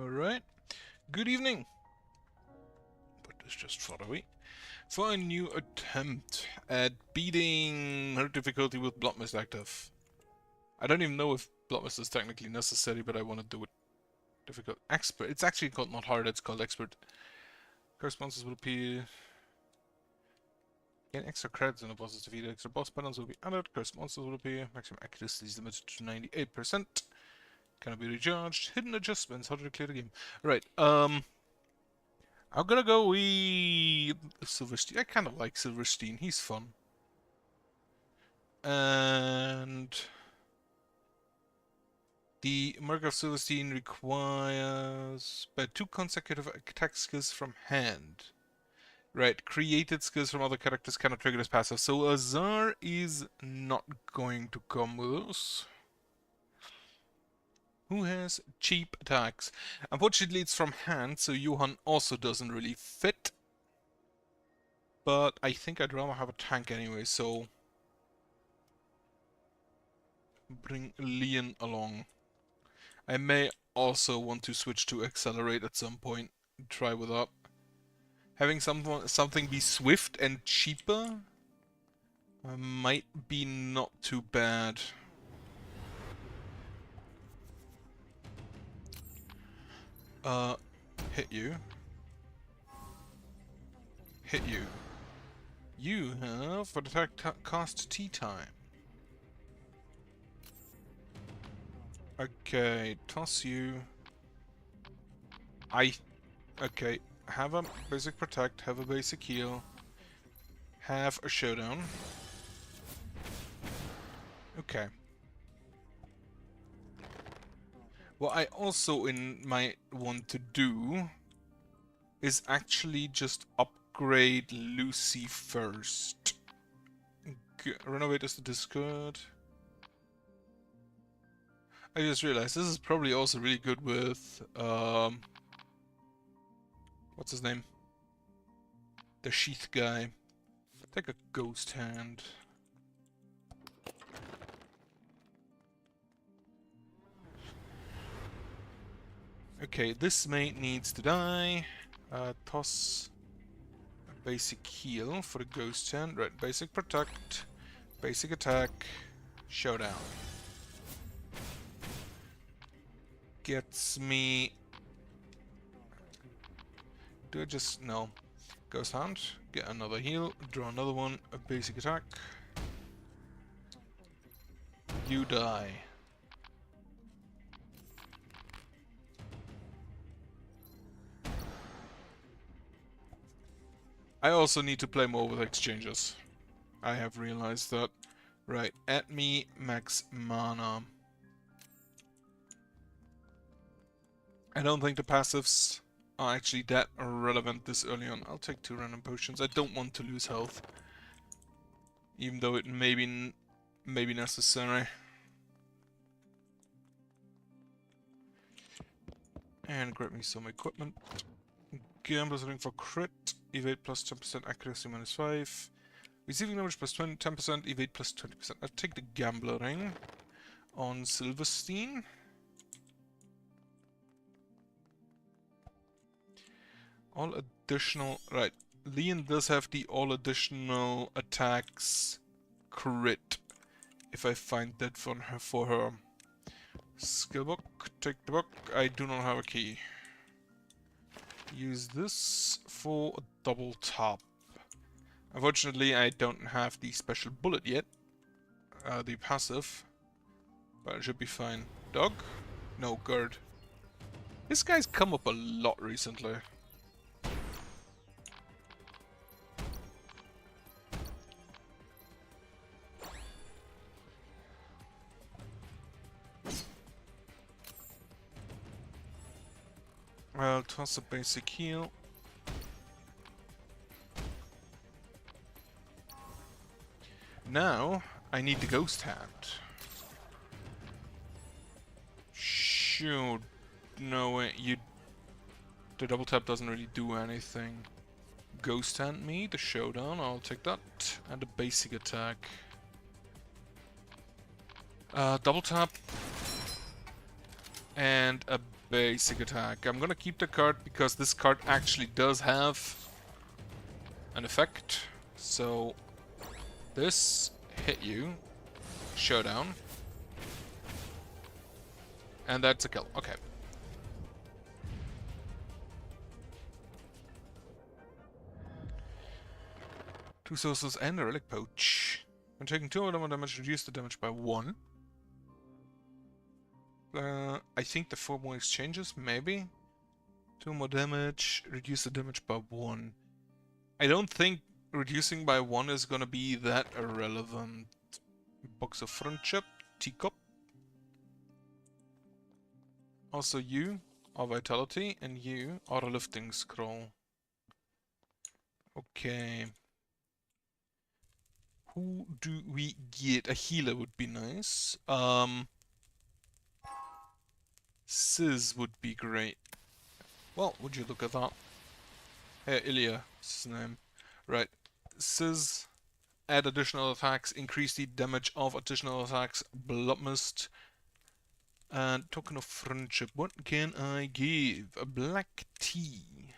Alright. Good evening. Put this just far away. For a new attempt at beating her difficulty with Blood Mist active. I don't even know if Blood Mist is technically necessary, but I want to do it difficult. Expert. It's actually called not hard, it's called expert. Curse monsters will appear. Gain extra credits in the boss's defeat. Extra boss battles will be added. Curse monsters will appear. Maximum accuracy is limited to 98%. Cannot be recharged. Hidden adjustments. How to clear the game. Right. I'm gonna go with Silverstein. I kind of like Silverstein. He's fun. And the Mark of Silverstein requires 2 consecutive attack skills from hand. Right, created skills from other characters cannot trigger this passive. So Azar is not going to come with us. Who has cheap attacks? Unfortunately, it's from hand, so Johan also doesn't really fit. But I think I'd rather have a tank anyway, so bring Leon along. I may also want to switch to Accelerate at some point. Try with that. Having something be swift and cheaper might be not too bad. Hit you. Hit you. You have for attack cost tea time. Okay, toss you. Okay, have a basic protect, have a basic heal, have a showdown. Okay. What I also might want to do is actually just upgrade Lucy first. Renovate as the Discord. I just realized this is probably also really good with what's his name? The Sheath guy. Take a Ghost Hand. Okay, this mate needs to die. Toss a basic heal for the Ghost Hand. Right, basic protect, basic attack, showdown. Gets me... Do I just... no. Ghost Hand, get another heal, draw another one, a basic attack. You die. I also need to play more with exchanges. I have realized that. Right, at me, max mana. I don't think the passives are actually that relevant this early on. I'll take 2 random potions. I don't want to lose health. Even though it may be necessary. And grab me some equipment. Gambler looking for crit. Evade plus 10%, accuracy minus 5. Receiving damage plus 10%, evade plus 20%. I'll take the Gambler ring on Silverstein. All additional... right. Leon does have the all additional attacks crit. If I find that for her. Skill book. Take the book. I do not have a key. Use this for a double tap. Unfortunately, I don't have the special bullet yet. The passive. But it should be fine. Dog? No, guard. This guy's come up a lot recently. I'll toss a basic heal. Now, I need the Ghost Hand. Shoot. No way. The double tap doesn't really do anything. Ghost Hand me, the showdown, I'll take that. And a basic attack. Double tap. And a basic attack. I'm gonna keep the card because this card actually does have an effect. So this hit you, showdown, and that's a kill. Okay. Two sources and a relic pouch. When taking 2 more damage, reduce the damage by 1. I think the 4 more exchanges, maybe? 2 more damage, reduce the damage by 1. I don't think reducing by 1 is gonna be that irrelevant. Box of Friendship, Teacup. Also you are Vitality, and you are a Lifting Scroll. Okay. Who do we get? A healer would be nice. Sizz would be great. Well, would you look at that? Hey, Ilya, is his name. Right. Sizz, add additional attacks, increase the damage of additional attacks, Blood Mist, and Token of Friendship. What can I give? A black tea.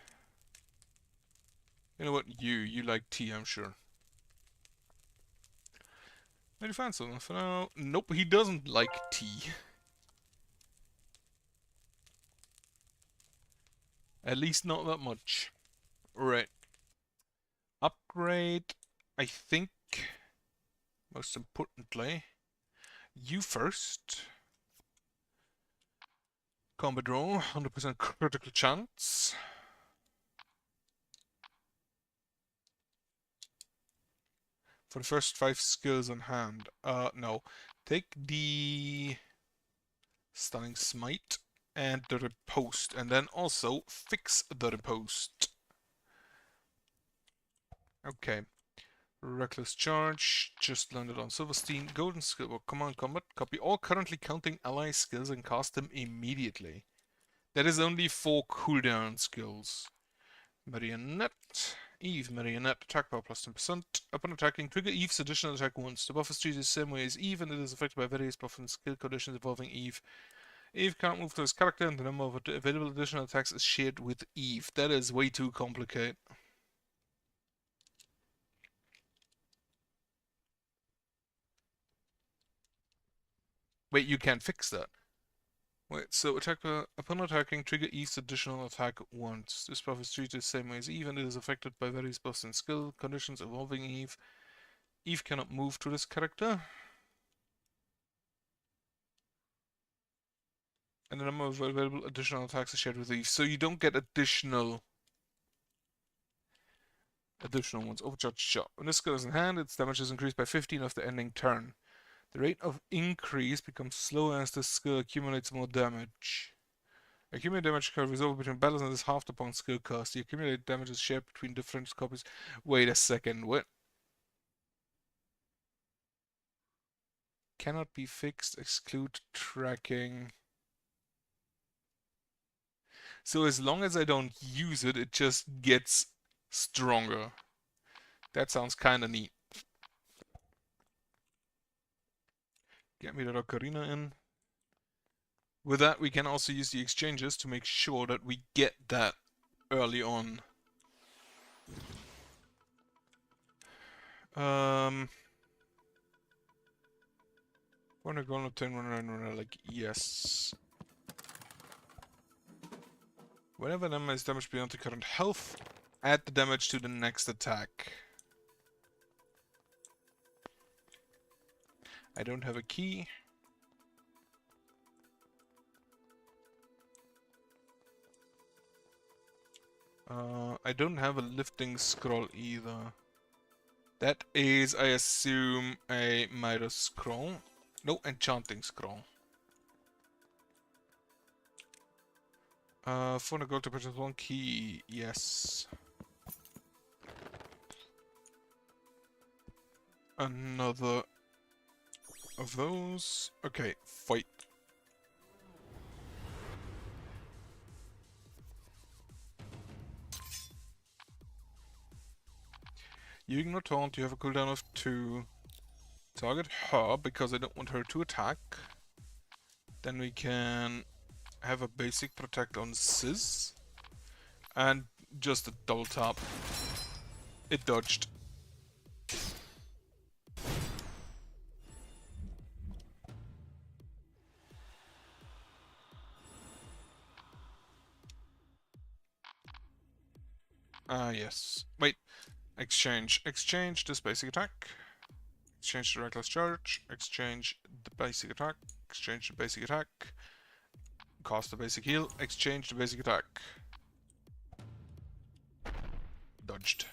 You know what? You like tea, I'm sure. Maybe find something for now. Nope, he doesn't like tea. At least not that much. Right. Upgrade, I think, most importantly, you first. Combat roll, 100% critical chance. For the first 5 skills on hand. No. Take the Stunning Smite and the Riposte, and then also fix the Riposte. Okay. Reckless Charge, just landed on Silverstein. Golden Skill, well, Command Combat. Copy all currently counting ally skills and cast them immediately. That is only 4 cooldown skills. Marionette. Eve, Marionette, attack power plus 10%. Upon attacking, trigger Eve's additional attack once. The buff is treated the same way as Eve, and it is affected by various buff and skill conditions involving Eve. Eve can't move to his character, and the number of available additional attacks is shared with Eve. That is way too complicated. Wait, you can't fix that. Wait, so upon attacking, trigger Eve's additional attack once. This buff is treated the same way as Eve, and it is affected by various buffs and skill conditions involving Eve. Eve cannot move to this character. And the number of available additional attacks is shared with Eve. So you don't get additional ones. Overcharged shot. When this skill is in hand, its damage is increased by 15 of the ending turn. The rate of increase becomes slower as this skill accumulates more damage. Accumulated damage curve is over between battles and is halved upon skill cost. The accumulated damage is shared between different copies. Wait a second, what? Cannot be fixed, exclude tracking. So as long as I don't use it, it just gets stronger. That sounds kinda neat. Get me that ocarina in. With that, we can also use the exchanges to make sure that we get that early on. When I go on obtain one, like, yes. Whenever an enemy is damaged beyond the current health, add the damage to the next attack. I don't have a key. I don't have a lifting scroll either. That is, I assume, a Midas scroll. No, enchanting scroll. 400 gold to purchase 1 key, yes. Another of those. Okay, fight. You ignore taunt, you have a cooldown of 2. Target her, because I don't want her to attack. Then we can have a basic protect on Sis, and just a double tap. It dodged. Yes. Wait. Exchange. Exchange this basic attack. Exchange the reckless charge. Exchange the basic attack. Exchange the basic attack. Cost the basic heal. Exchange the basic attack. Dodged.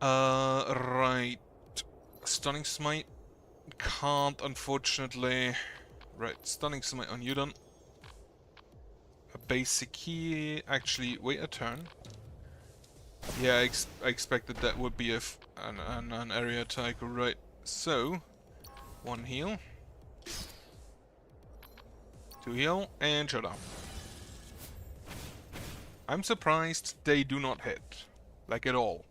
Right. Stunning Smite. Can't, unfortunately. Right, Stunning Smite on you then. A basic heal. Actually, wait a turn. Yeah, I expected that would be an area attack. Right, so 1 heal. 2 heal, and shut down. I'm surprised they do not hit. Like at all.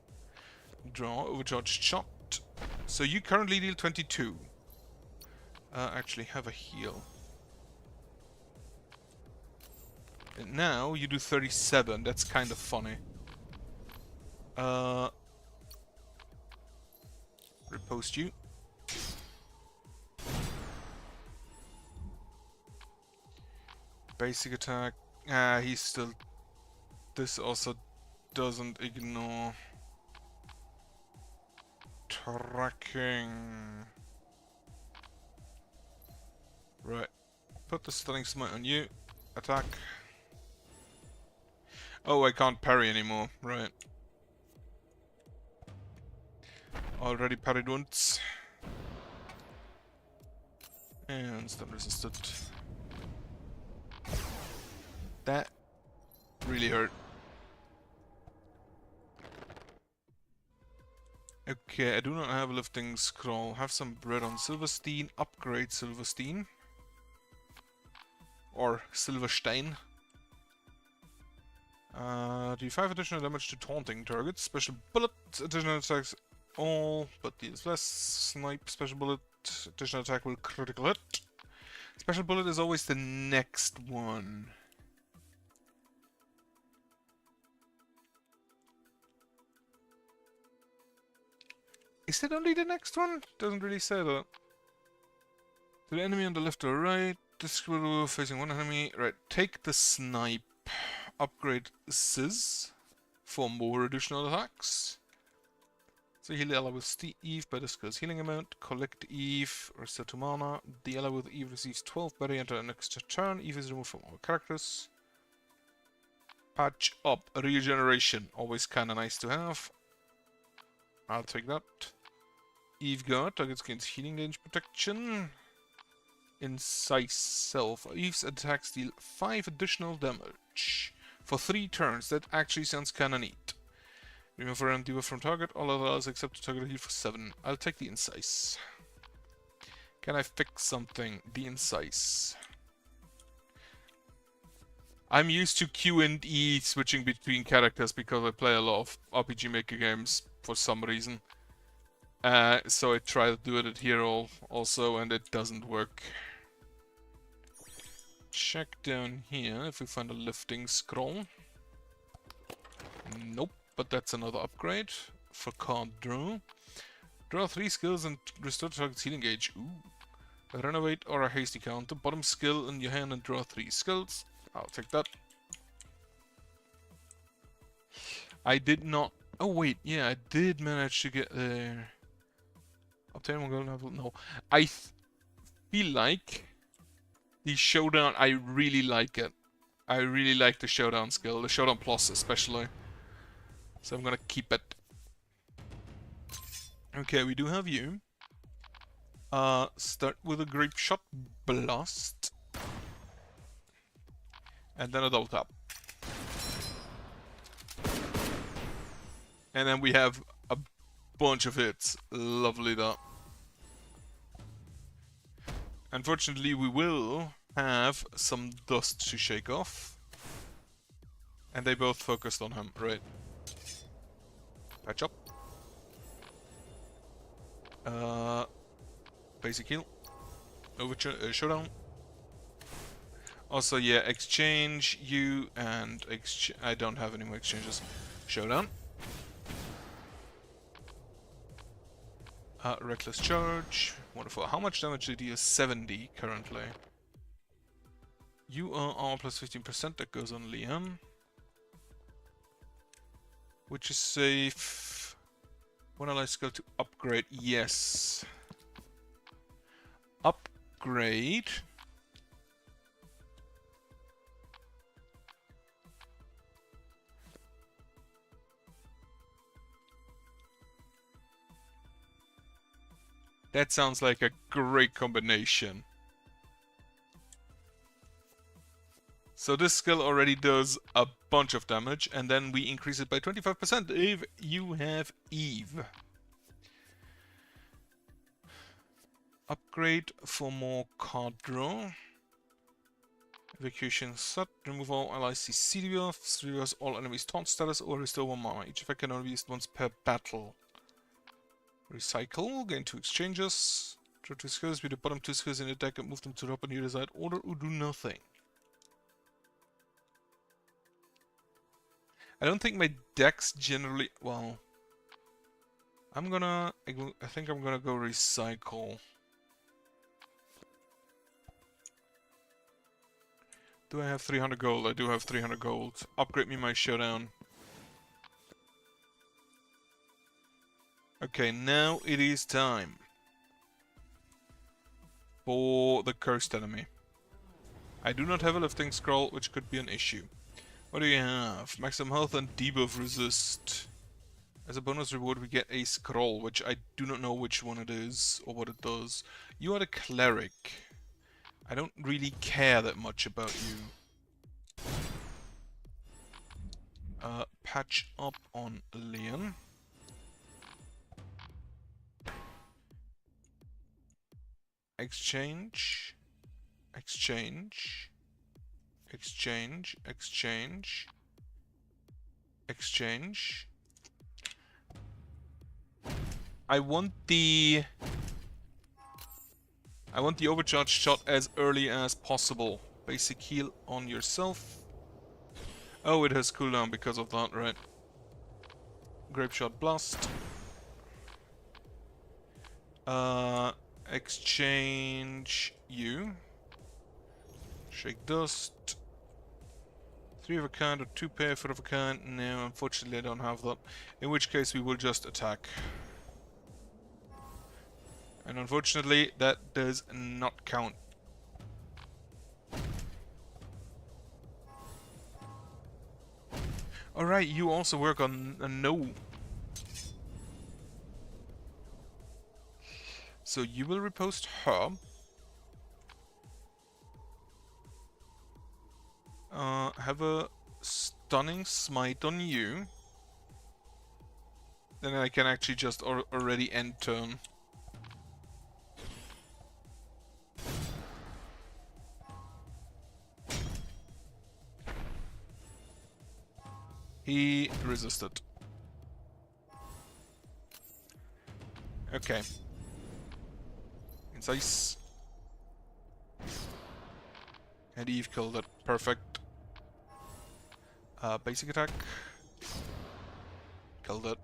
Draw, overcharged shot. So you currently deal 22. Actually have a heal. And now you do 37. That's kind of funny. Repost you. Basic attack. He's still... This also doesn't ignore... Tracking. Right. Put the Stunning Smite on you. Attack. Oh, I can't parry anymore. Right. Already parried once. And stun resisted. That really hurt. Okay, I do not have a lifting scroll. Have some bread on Silverstein. Upgrade Silverstein. Or Silverstein. Do 5 additional damage to taunting targets. Special bullet, additional attacks all, but deals less. Snipe, special bullet, additional attack will critical hit. Special bullet is always the next one. Is it only the next one? Doesn't really say that. To the enemy on the left or right. This will facing one enemy. Right, take the snipe. Upgrade Sis for more additional attacks. So heal the ally with Eve by the skill's healing amount. Collect Eve, restore to mana. The ally with Eve receives 12 berry until the next turn. Eve is removed from all characters. Patch up regeneration. Always kinda nice to have. I'll take that. Eve Guard targets gains healing range protection. Incise Self. Eve's attacks deal 5 additional damage for 3 turns. That actually sounds kinda neat. Remove a random debuff from target. All others except the target heal for 7. I'll take the Incise. Can I fix something? The Incise. I'm used to Q and E switching between characters because I play a lot of RPG Maker games for some reason. So I try to do it here also, and it doesn't work. Check down here if we find a lifting scroll. Nope, but that's another upgrade for card draw. Draw 3 skills and restore target's healing gauge. Ooh. A renovate or a hasty counter. Bottom skill in your hand and draw 3 skills. I'll take that. I did not... Oh wait, yeah, I did manage to get there. Obtain one gold level. No, I feel like the showdown. I really like it. I really like the showdown skill, the showdown plus especially. So I'm gonna keep it. Okay, we do have you. Start with a grape shot blast, and then a double tap, and then we have a bunch of hits. Lovely that. Unfortunately, we will have some dust to shake off. And they both focused on him, right? Patch up. Basic heal. Showdown. Also, yeah, exchange you and I don't have any more exchanges. Showdown. Reckless charge. Wonderful. How much damage did he do? 70 currently. You are R plus 15%. That goes on Liam. Which is safe. When I skill to upgrade? Yes. Upgrade. That sounds like a great combination. So this skill already does a bunch of damage, and then we increase it by 25% if you have Eve. Upgrade for more card draw. Evacuation set. Remove all allies CC debuffs. Reverse all enemies taunt status or restore 1 mana. Each effect can only be used once per battle. Recycle. Gain 2 exchanges. Draw 2 skills with the bottom 2 skills in the deck and move them to the top in your desired order or do nothing. I don't think my decks generally... Well... I think I'm gonna go recycle. Do I have 300 gold? I do have 300 gold. Upgrade me my showdown. Okay, now it is time for the cursed enemy. I do not have a lifting scroll, which could be an issue. What do you have? Maximum health and debuff resist. As a bonus reward we get a scroll, which I do not know which one it is or what it does. You are the cleric. I don't really care that much about you. Patch up on Leon. Exchange. Exchange. Exchange. Exchange. Exchange. I want the overcharge shot as early as possible. Basic heal on yourself. Oh, it has cooldown because of that, right? Grape shot blast. Exchange you. Shake dust. 3 of a kind or 2 pair, 4 of a kind. No, unfortunately I don't have that. In which case we will just attack. And unfortunately that does not count. Alright, you also work on a no. So you will repost her. Have a stunning smite on you. Then I can actually just already end turn. He resisted. Okay. Incise. And Eve killed it. Perfect. Basic attack. Killed it.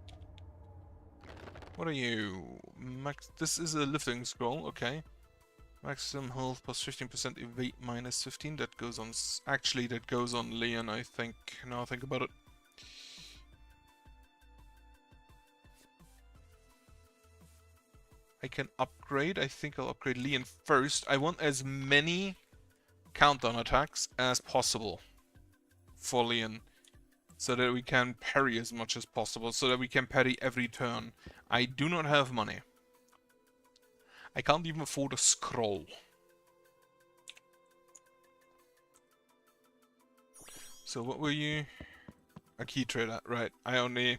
What are you? Max. This is a lifting scroll. Okay. Maximum health plus 15% evade minus 15. That goes on. Actually, that goes on Leon, I think. Now I think about it. I can upgrade. I think I'll upgrade Leon first. I want as many countdown attacks as possible for Leon, so that we can parry as much as possible, so that we can parry every turn. I do not have money. I can't even afford a scroll. So what were you? A key trader, right. I do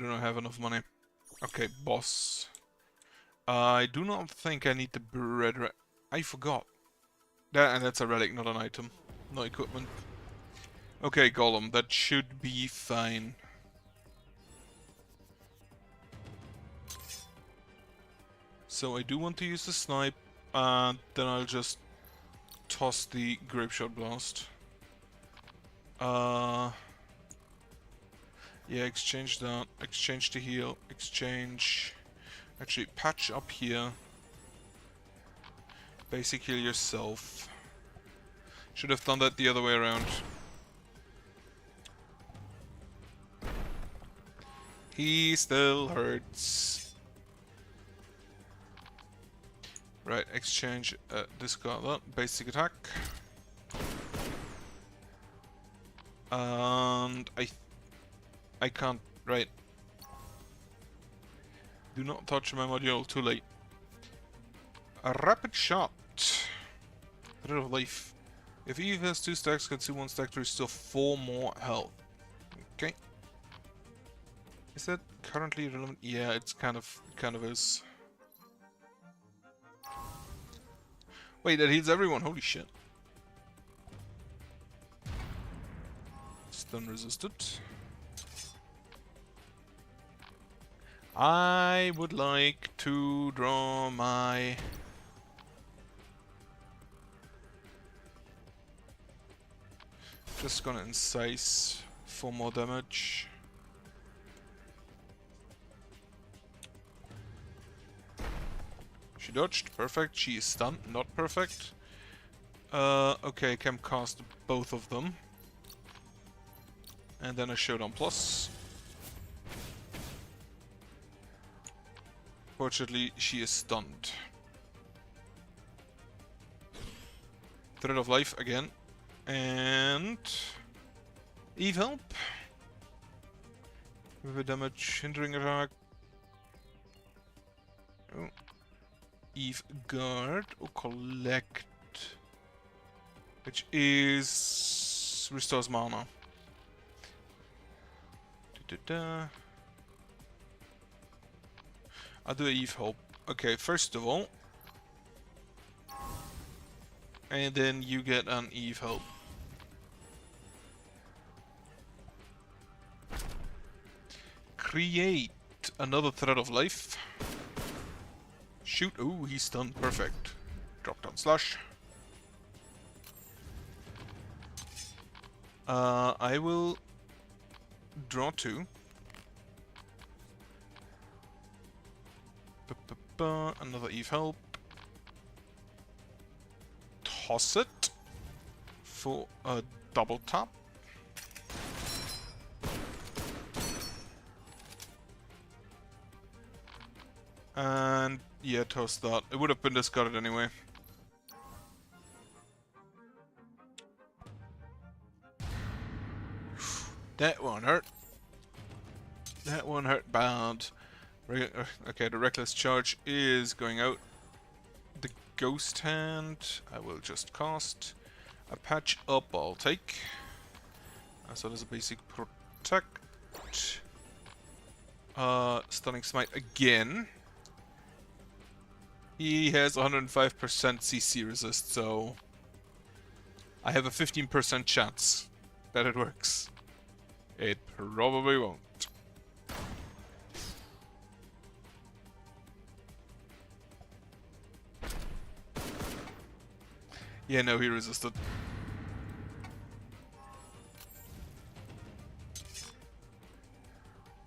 not have enough money. Okay, boss. I do not think I need the bread. I forgot. That's a relic, not an item. Not equipment. Okay, Golem, that should be fine. So I do want to use the snipe. and then I'll just toss the grape shot blast. Yeah, exchange that, exchange the heal, exchange... Actually, patch up here. Basic heal yourself. Should have done that the other way around. He still hurts. Right, exchange, discard that, basic attack. And I can't, right. Do not touch my module, too late. A rapid shot. Rid of life. If Eve has 2 stacks, consume 1 stack to restore 4 more health. Okay. Is that currently relevant? Yeah, it kind of is. Wait, that heals everyone, holy shit. Stun resisted. I would like to draw my... Just gonna incise for more damage. She dodged, perfect. She is stunned, not perfect. Okay, can cast both of them. And then a Showdown Plus. Fortunately, she is stunned. Thread of Life again. And... Eve help. With a damage hindering attack. Oh. Eve guard or collect. Which is... restores mana. I'll do a Eve help. Okay, first of all. And then you get an Eve help. Create another Thread of Life. Shoot. Ooh, he's stunned. Perfect. Drop down slash. I will draw 2. Another Eve help. Toss it for a double tap. And yeah, toss that. It would have been discarded anyway. That one hurt. That one hurt bad. Okay, the Reckless Charge is going out. The Ghost Hand, I will just cast. A Patch Up, I'll take. So there's a basic Protect. Stunning Smite again. He has 105% CC resist, so I have a 15% chance that it works. It probably won't. Yeah, no, he resisted.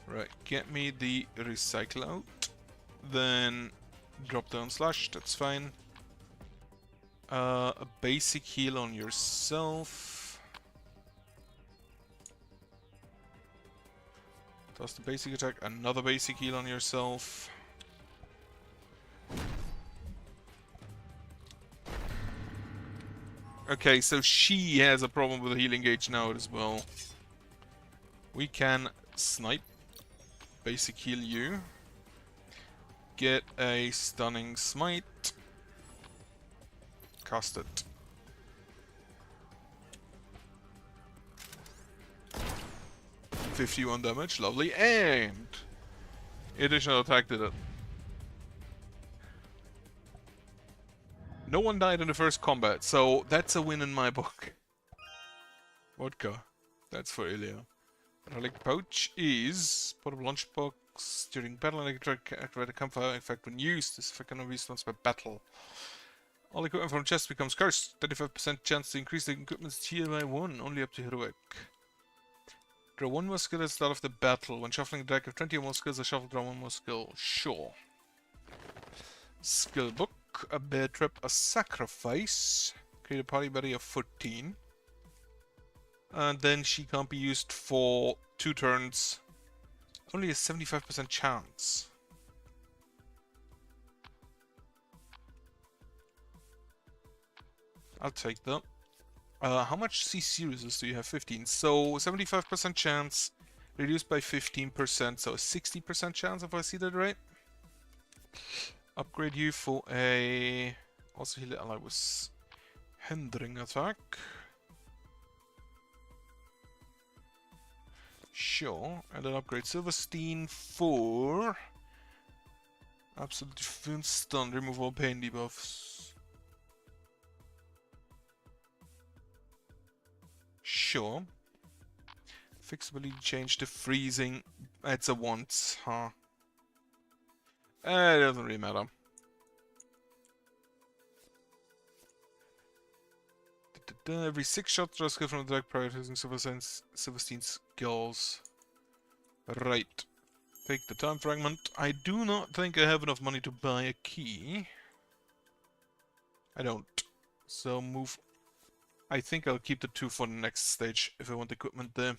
Right, get me the recycle out. Then drop down slash, that's fine. A basic heal on yourself. Does the basic attack, another basic heal on yourself. Okay, so she has a problem with the healing gauge now as well. We can snipe. Basic heal you. Get a stunning smite. Cast it. $51 damage, lovely, and additional attack did it. No one died in the first combat, so that's a win in my book. Vodka. That's for Ilya. Relic pouch is portable lunchbox during battle and activate a campfire effect when used. This effect can be response by battle. All equipment from chest becomes cursed. 35% chance to increase the equipment's tier by 1, only up to heroic. Draw 1 more skill at the start of the battle. When shuffling the deck of 20 or more skills, I shuffle draw 1 more skill. Sure. Skill book. A bear trap, a sacrifice. Create a party buddy of 14. And then she can't be used for 2 turns. Only a 75% chance. I'll take that. How much C-Series do you have? 15. So 75% chance, reduced by 15%, so a 60% chance if I see that right. Upgrade you for a... Also heal ally with hindering attack. Sure, and then upgrade Silverstein for... Absolute defense, stun, remove all pain debuffs. Sure. Fixably change the freezing. It's a once, huh? It doesn't really matter. Every 6 shots, draw a skill from the deck, prioritizing Silverstein's skills. Right. Take the time fragment. I do not think I have enough money to buy a key. I don't. So move. I think I'll keep the 2 for the next stage if I want equipment there.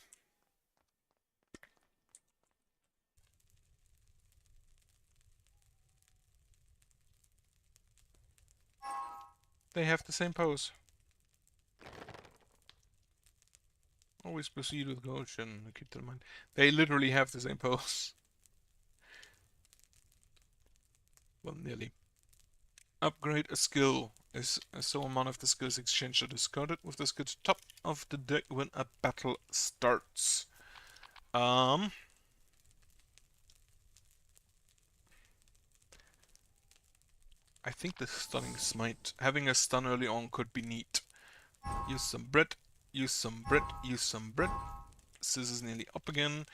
They have the same pose. Always proceed with caution. Keep that in mind. They literally have the same pose. Well, nearly. Upgrade a skill. Is so amount of the skills exchanged or discarded with the skill top of the deck when a battle starts. I think the stunning smite. Having a stun early on could be neat. Use some bread. Use some bread. Use some bread. Scissors nearly up again.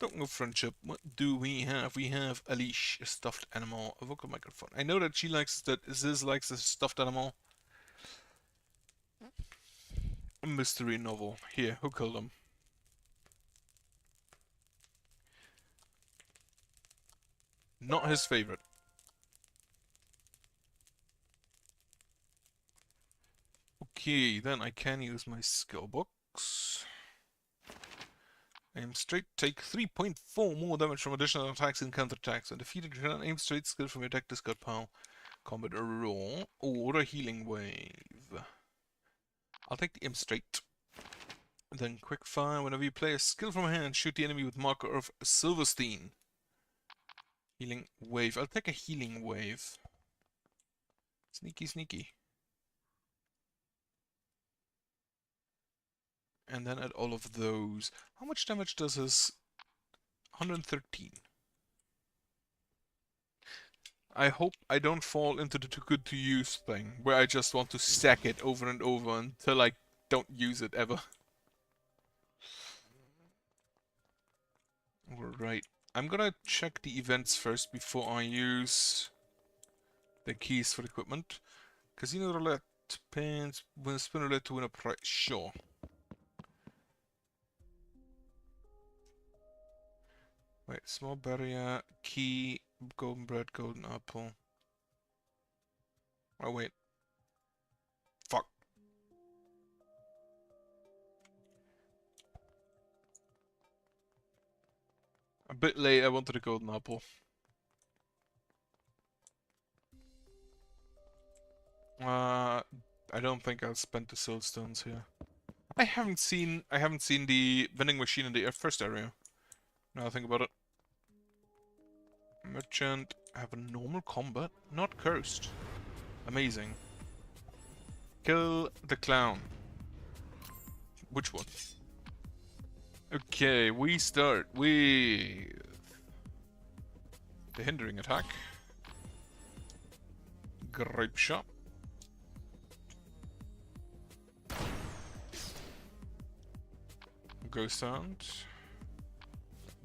Token of friendship. What do we have? We have a leash, a stuffed animal, a vocal microphone. I know that she likes that. Ziz likes the stuffed animal. A mystery novel. Here, who killed him? Not his favorite. Okay, then I can use my skill books. Aim straight, take 3.4 more damage from additional attacks and counterattacks. And defeated, return aim straight skill from your deck, discard pile. Combat a raw or a healing wave. I'll take the aim straight. Then quick fire. Whenever you play a skill from hand, shoot the enemy with marker of Silverstein. Healing wave. I'll take a healing wave. Sneaky, sneaky. And then add all of those. How much damage does his 113? I hope I don't fall into the too good to use thing, where I just want to stack it over and over until I don't use it ever. Alright, I'm gonna check the events first before I use the keys for the equipment. Casino roulette, pins, win spin roulette to win a prize, sure. Wait, small barrier, key, golden bread, golden apple. Oh wait. Fuck. A bit late, I wanted a golden apple. I don't think I'll spend the soul stones here. I haven't seen the vending machine in the first area. Now I think about it. Merchant, have a normal combat, not cursed. Amazing. Kill the clown. Which one? Okay, we start with the hindering attack. Grape shot. Ghost Hunt.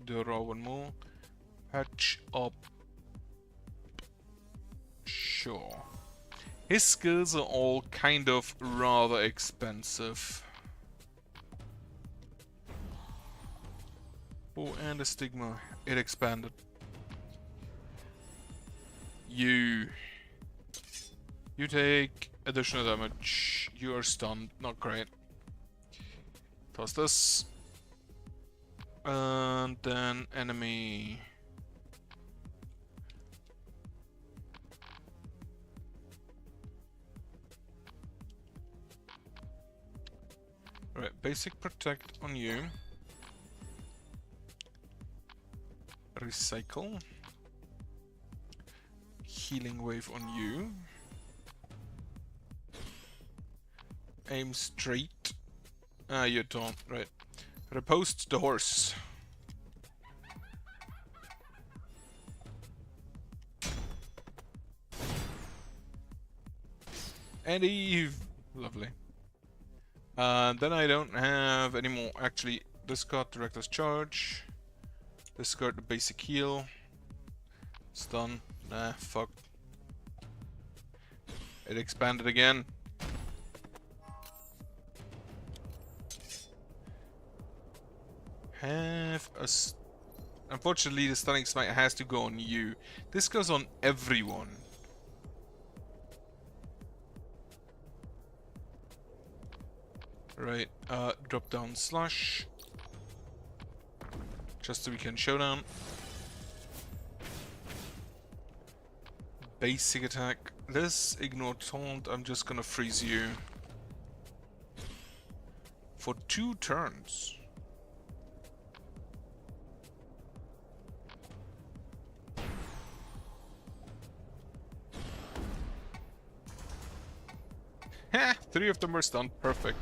Draw one more. Patch up. Sure. His skills are all kind of rather expensive. Oh, and a stigma. It expanded. You take additional damage. You are stunned. Not great. Toss this. And then enemy. Alright, basic protect on you. Recycle. Healing wave on you. Aim straight. Ah, you don't. Right. Repost the horse. And Eve. Lovely. Then I don't have any more. Actually, discard Director's Charge. Discard the basic heal. Stun. Nah, fuck. It expanded again. Unfortunately, the stunning smite has to go on you. This goes on everyone. Right, drop down slash. Just so we can showdown. Basic attack. This ignore taunt. I'm just gonna freeze you for 2 turns. Heh, 3 of them are stunned. Perfect.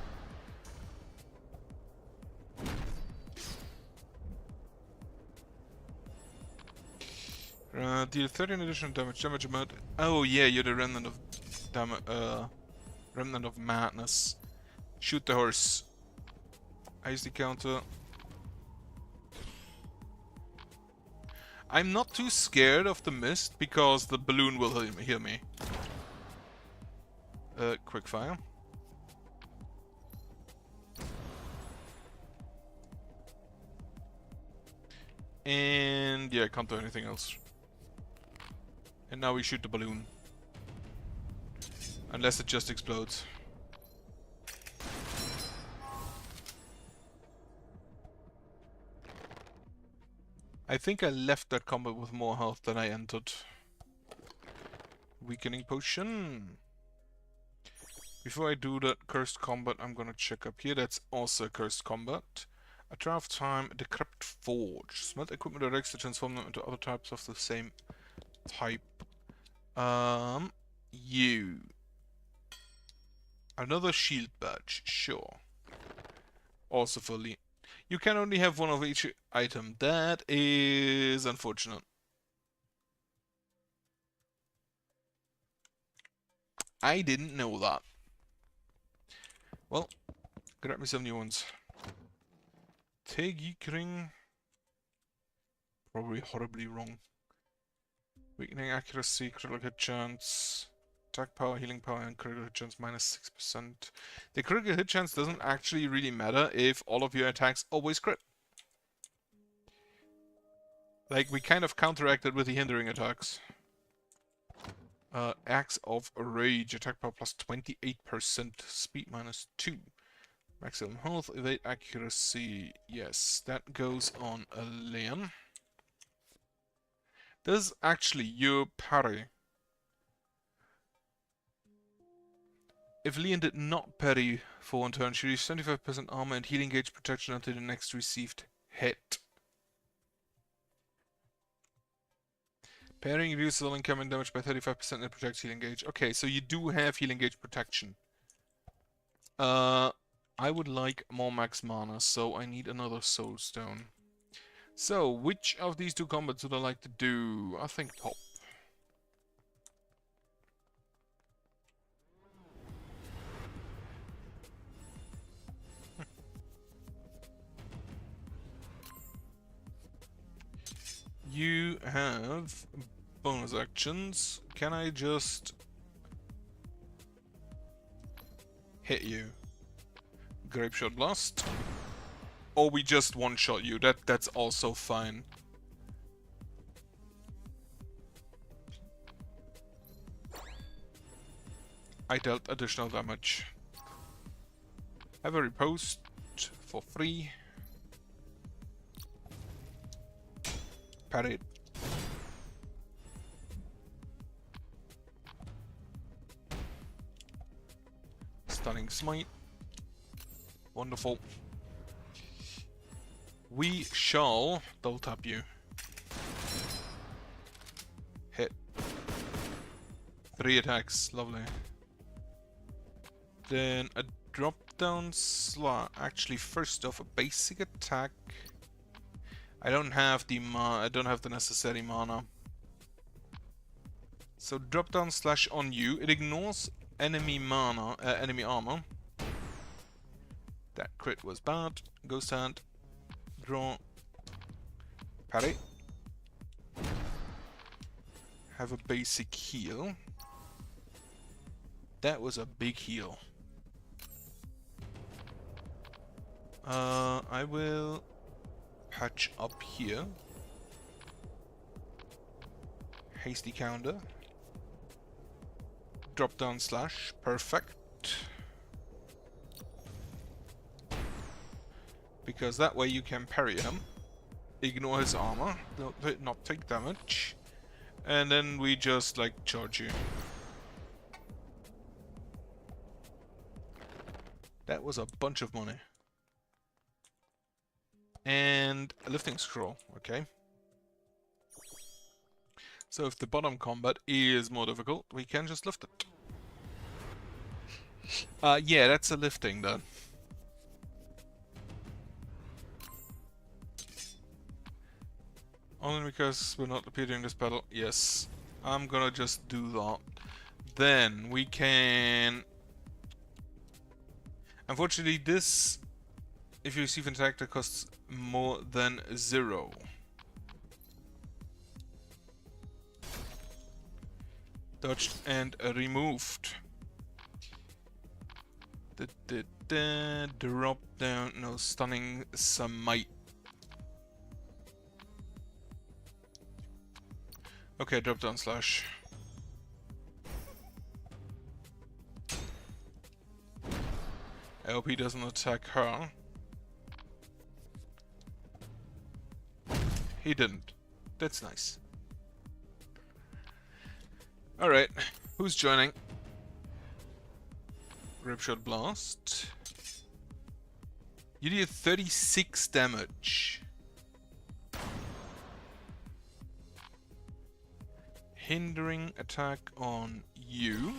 Deal 13 additional damage. Damage amount. Oh yeah, you're the remnant of remnant of madness. Shoot the horse. I use the counter. I'm not too scared of the mist because the balloon will heal me. Quick fire. And yeah, I can't do anything else. And now we shoot the balloon. Unless it just explodes. I think I left that combat with more health than I entered. Weakening potion. Before I do that cursed combat, I'm gonna check up here. That's also a cursed combat. A trial of time, decrepit forge. Smelt equipment directs to transform them into other types of the same type. You. Another shield badge, sure. Also fully. You can only have one of each item. That is unfortunate. I didn't know that. Well, grab me some new ones. Tegikring. Probably horribly wrong. Weakening accuracy, critical hit chance, attack power, healing power, and critical hit chance minus 6%. The critical hit chance doesn't actually really matter if all of your attacks always crit. Like, we kind of counteracted with the hindering attacks. Axe of Rage, attack power plus 28%, speed minus 2. Maximum health, evade accuracy, yes, that goes on a Liam. This is actually your parry. If Leon did not parry for 1 turn, she receives 75% armor and healing gauge protection until the next received hit. Parrying reduces all incoming damage by 35% and protects healing gauge. Okay, so you do have healing gauge protection. I would like more max mana, so I need another soul stone. So, which of these 2 combats would I like to do? I think top. You have bonus actions. Can I just hit you. Grape Shot Blast. Or we just one-shot you. That's also fine. I dealt additional damage. Have a riposte for free. Parry. Stunning Smite. Wonderful. We shall double tap you. Hit. 3 attacks. Lovely. Then a drop down slot. Actually, first off, a basic attack. I don't have the necessary mana. So drop down slash on you. It ignores enemy mana, enemy armor. That crit was bad. Ghost hand. Draw. Parry. Have a basic heal. That was a big heal. I will patch up here. Hasty counter. Drop down slash. Perfect. Because that way you can parry him. Ignore his armor. Not take damage. And then we just like charge you. That was a bunch of money. And a lifting scroll, okay. So if the bottom combat is more difficult, we can just lift it. Yeah, that's a lifting then. Only because we're not repeating this battle. Yes, I'm gonna just do that. Then we can... Unfortunately, this... If you receive an attack that costs more than 0. Dodged and removed. Drop down, no, stunning smite. Okay, drop down slash. I hope he doesn't attack her. He didn't. That's nice. Alright, who's joining? Gripshot Blast. You did 36 damage. Hindering attack on you.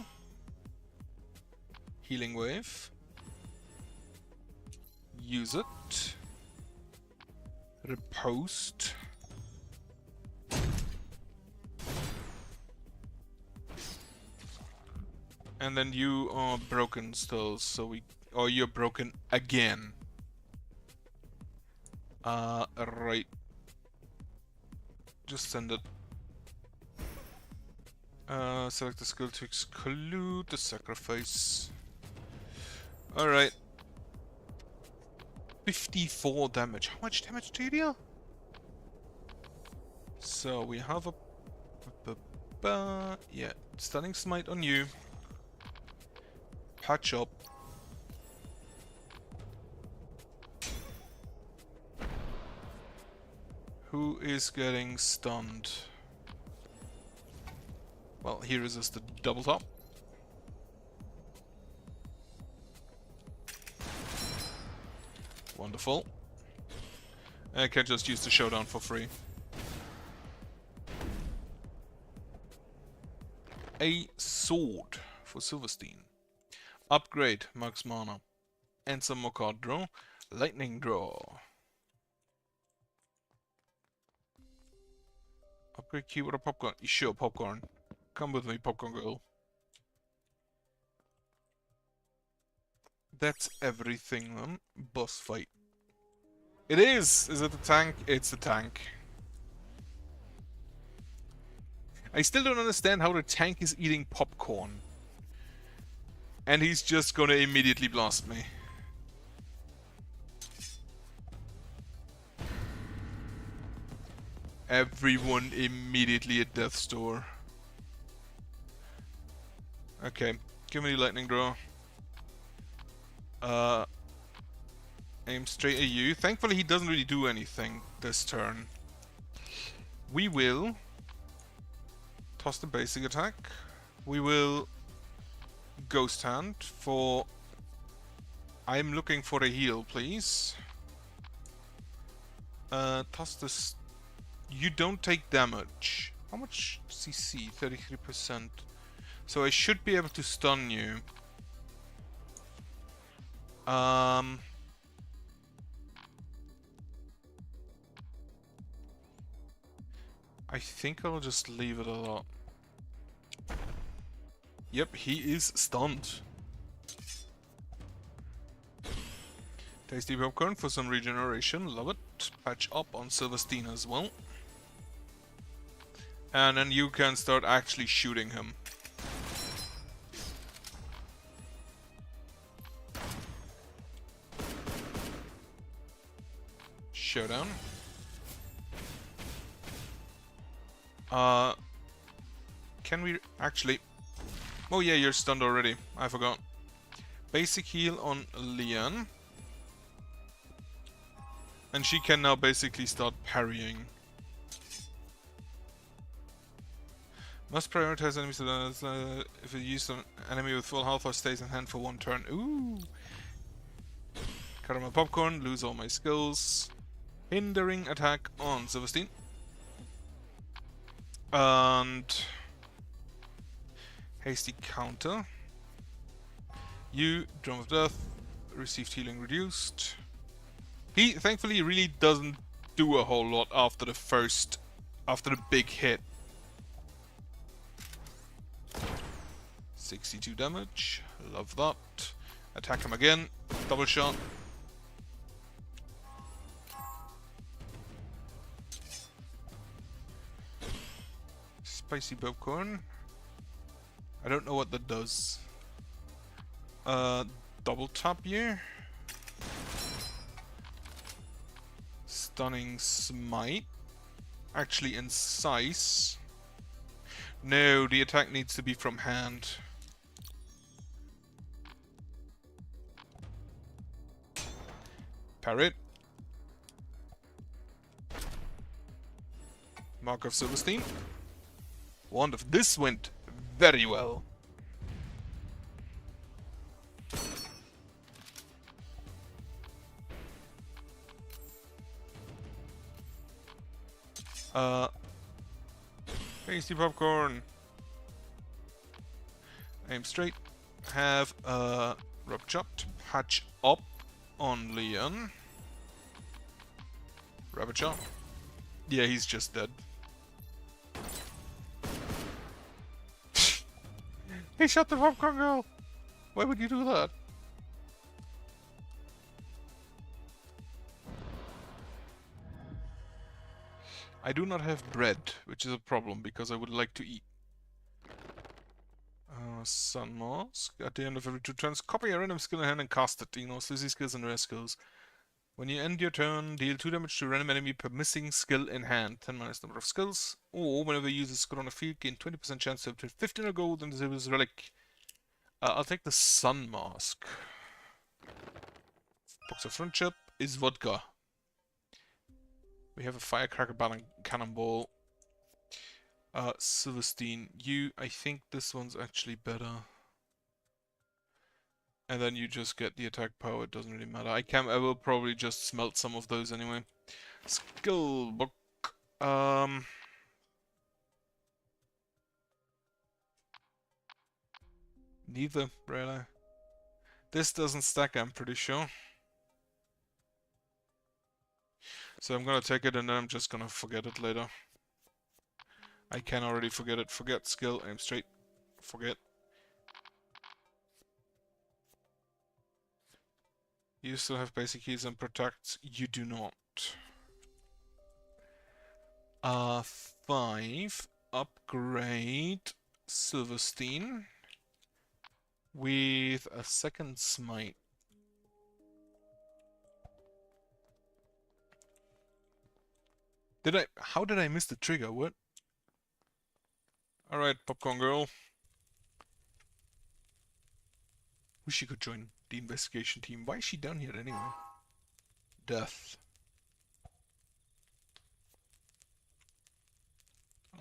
Healing Wave. Use it. Riposte. And then you are broken still, so we... Or you're broken again. Right. Just send it. Select the skill to exclude the sacrifice. Alright. 54 damage. How much damage do you deal? So we have a... Yeah, stunning smite on you. Patch up. Who is getting stunned? Well, he resisted double top. Wonderful. I can just use the showdown for free. A sword for Silverstein. Upgrade max mana. And some more card draw. Lightning draw. Upgrade keyboard or popcorn? Sure, popcorn. Come with me, popcorn girl. That's everything then. Boss fight. It is! Is it the tank? It's the tank. I still don't understand how the tank is eating popcorn. And he's just gonna immediately blast me. Everyone immediately at death's door. Okay, give me the lightning draw. Aim straight at you. Thankfully he doesn't really do anything this turn. We will toss the basic attack. We will Ghost Hand for... I'm looking for a heal, please. Toss this... You don't take damage. How much CC? 33%. So I should be able to stun you. I think I'll just leave it a lot. Yep, he is stunned. Tasty popcorn for some regeneration, love it. Patch up on Silverstein as well. And then you can start actually shooting him. Showdown. Can we actually... Oh yeah, you're stunned already. I forgot. Basic heal on Leon. And she can now basically start parrying. Must prioritize enemies if you use an enemy with full health or stays in hand for one turn. Ooh! Caramel popcorn, lose all my skills. Hindering attack on Silverstein. And... Hasty counter. You, Drum of Death, received healing reduced. He thankfully really doesn't do a whole lot after the big hit. 62 damage, love that. Attack him again, double shot. Spicy popcorn. I don't know what that does. Double tap you. Stunning smite. Actually incise. No, the attack needs to be from hand. Parrot. Mark of Silverstein. Wand of this went very well. Tasty popcorn. Aim straight. Have rub chopped. Patch up on Leon. Rubber chop. Yeah, he's just dead. He shot the popcorn girl! Why would you do that? I do not have bread, which is a problem because I would like to eat. Sun Mask. At the end of every 2 turns, copy a random skill in hand and cast it. Ignore Slizzy skills and rare skills. When you end your turn, deal 2 damage to a random enemy per missing skill in hand. 10 minus number of skills. Or whenever you use a skill on a field, gain 20% chance to obtain 15 gold and Zeus relic. I'll take the Sun Mask. Box of Friendship is vodka. We have a Firecracker Cannonball. Silverstein, I think this one's actually better. And then you just get the attack power, it doesn't really matter. I will probably just smelt some of those anyway. Skill book. Neither, really. This doesn't stack, I'm pretty sure. So I'm gonna take it and then I'm just gonna forget it later. I can already forget it. Forget skill, aim straight. Forget. You still have basic heals and protects. You do not. 5. Upgrade Silverstein. with a second smite. How did I miss the trigger? What? Alright, Popcorn Girl. Wish she could join the investigation team. Why is she down here anyway? Death.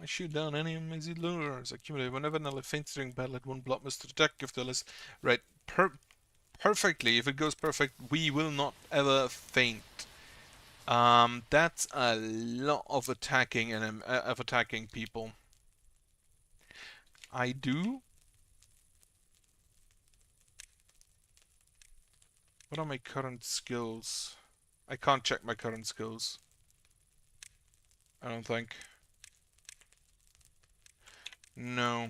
I shoot down any amazing lures. Accumulate whenever Nelly faints during battle at one block must attack if the list. Right. Perfectly. If it goes perfect, we will not ever faint. That's a lot of attacking and of attacking people. I do. What are my current skills? I can't check my current skills. I don't think. No.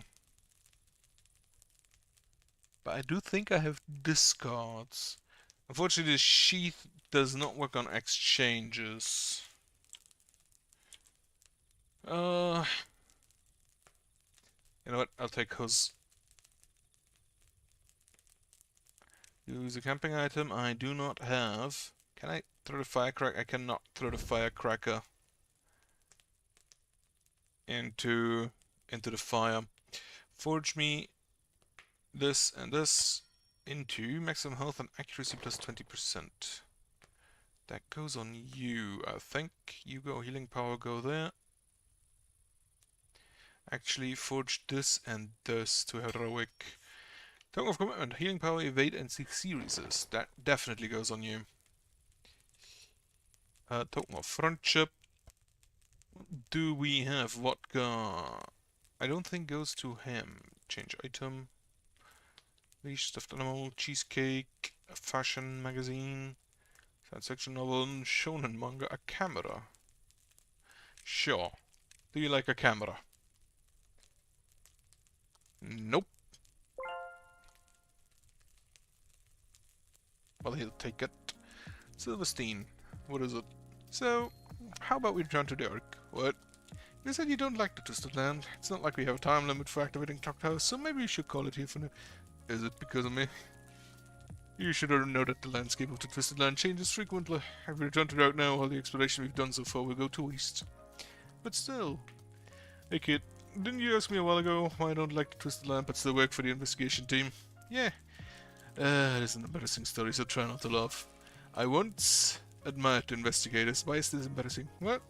But I do think I have discards. Unfortunately, the sheath does not work on exchanges. You know what? I'll take his. Use a camping item I do not have. Can I throw the firecracker? I cannot throw the firecracker into the fire. Forge me this and this into maximum health and accuracy plus 20%. That goes on you, I think. You go healing power, go there. Actually, forge this and this to heroic. Token of commitment, healing power, evade, and CC resist. That definitely goes on you. Token of friendship. What do we have? Vodka. I don't think goes to him. Change item. Leash, stuffed animal, cheesecake, a fashion magazine, science fiction novel, shonen manga, a camera. Sure. Do you like a camera? Nope. Well, he'll take it. Silverstein. What is it? So, how about we return to the Ark? What? You said you don't like the Twisted Land. It's not like we have a time limit for activating Tucked House, so maybe we should call it here for now. Is it because of me? You should know that the landscape of the Twisted Land changes frequently. If we return to the Ark now, all the exploration we've done so far will go to waste. But still. Hey kid, didn't you ask me a while ago why I don't like the Twisted Land but still work for the investigation team? Yeah. It is an embarrassing story, so try not to laugh. I once admired the investigators. Why is this embarrassing? What?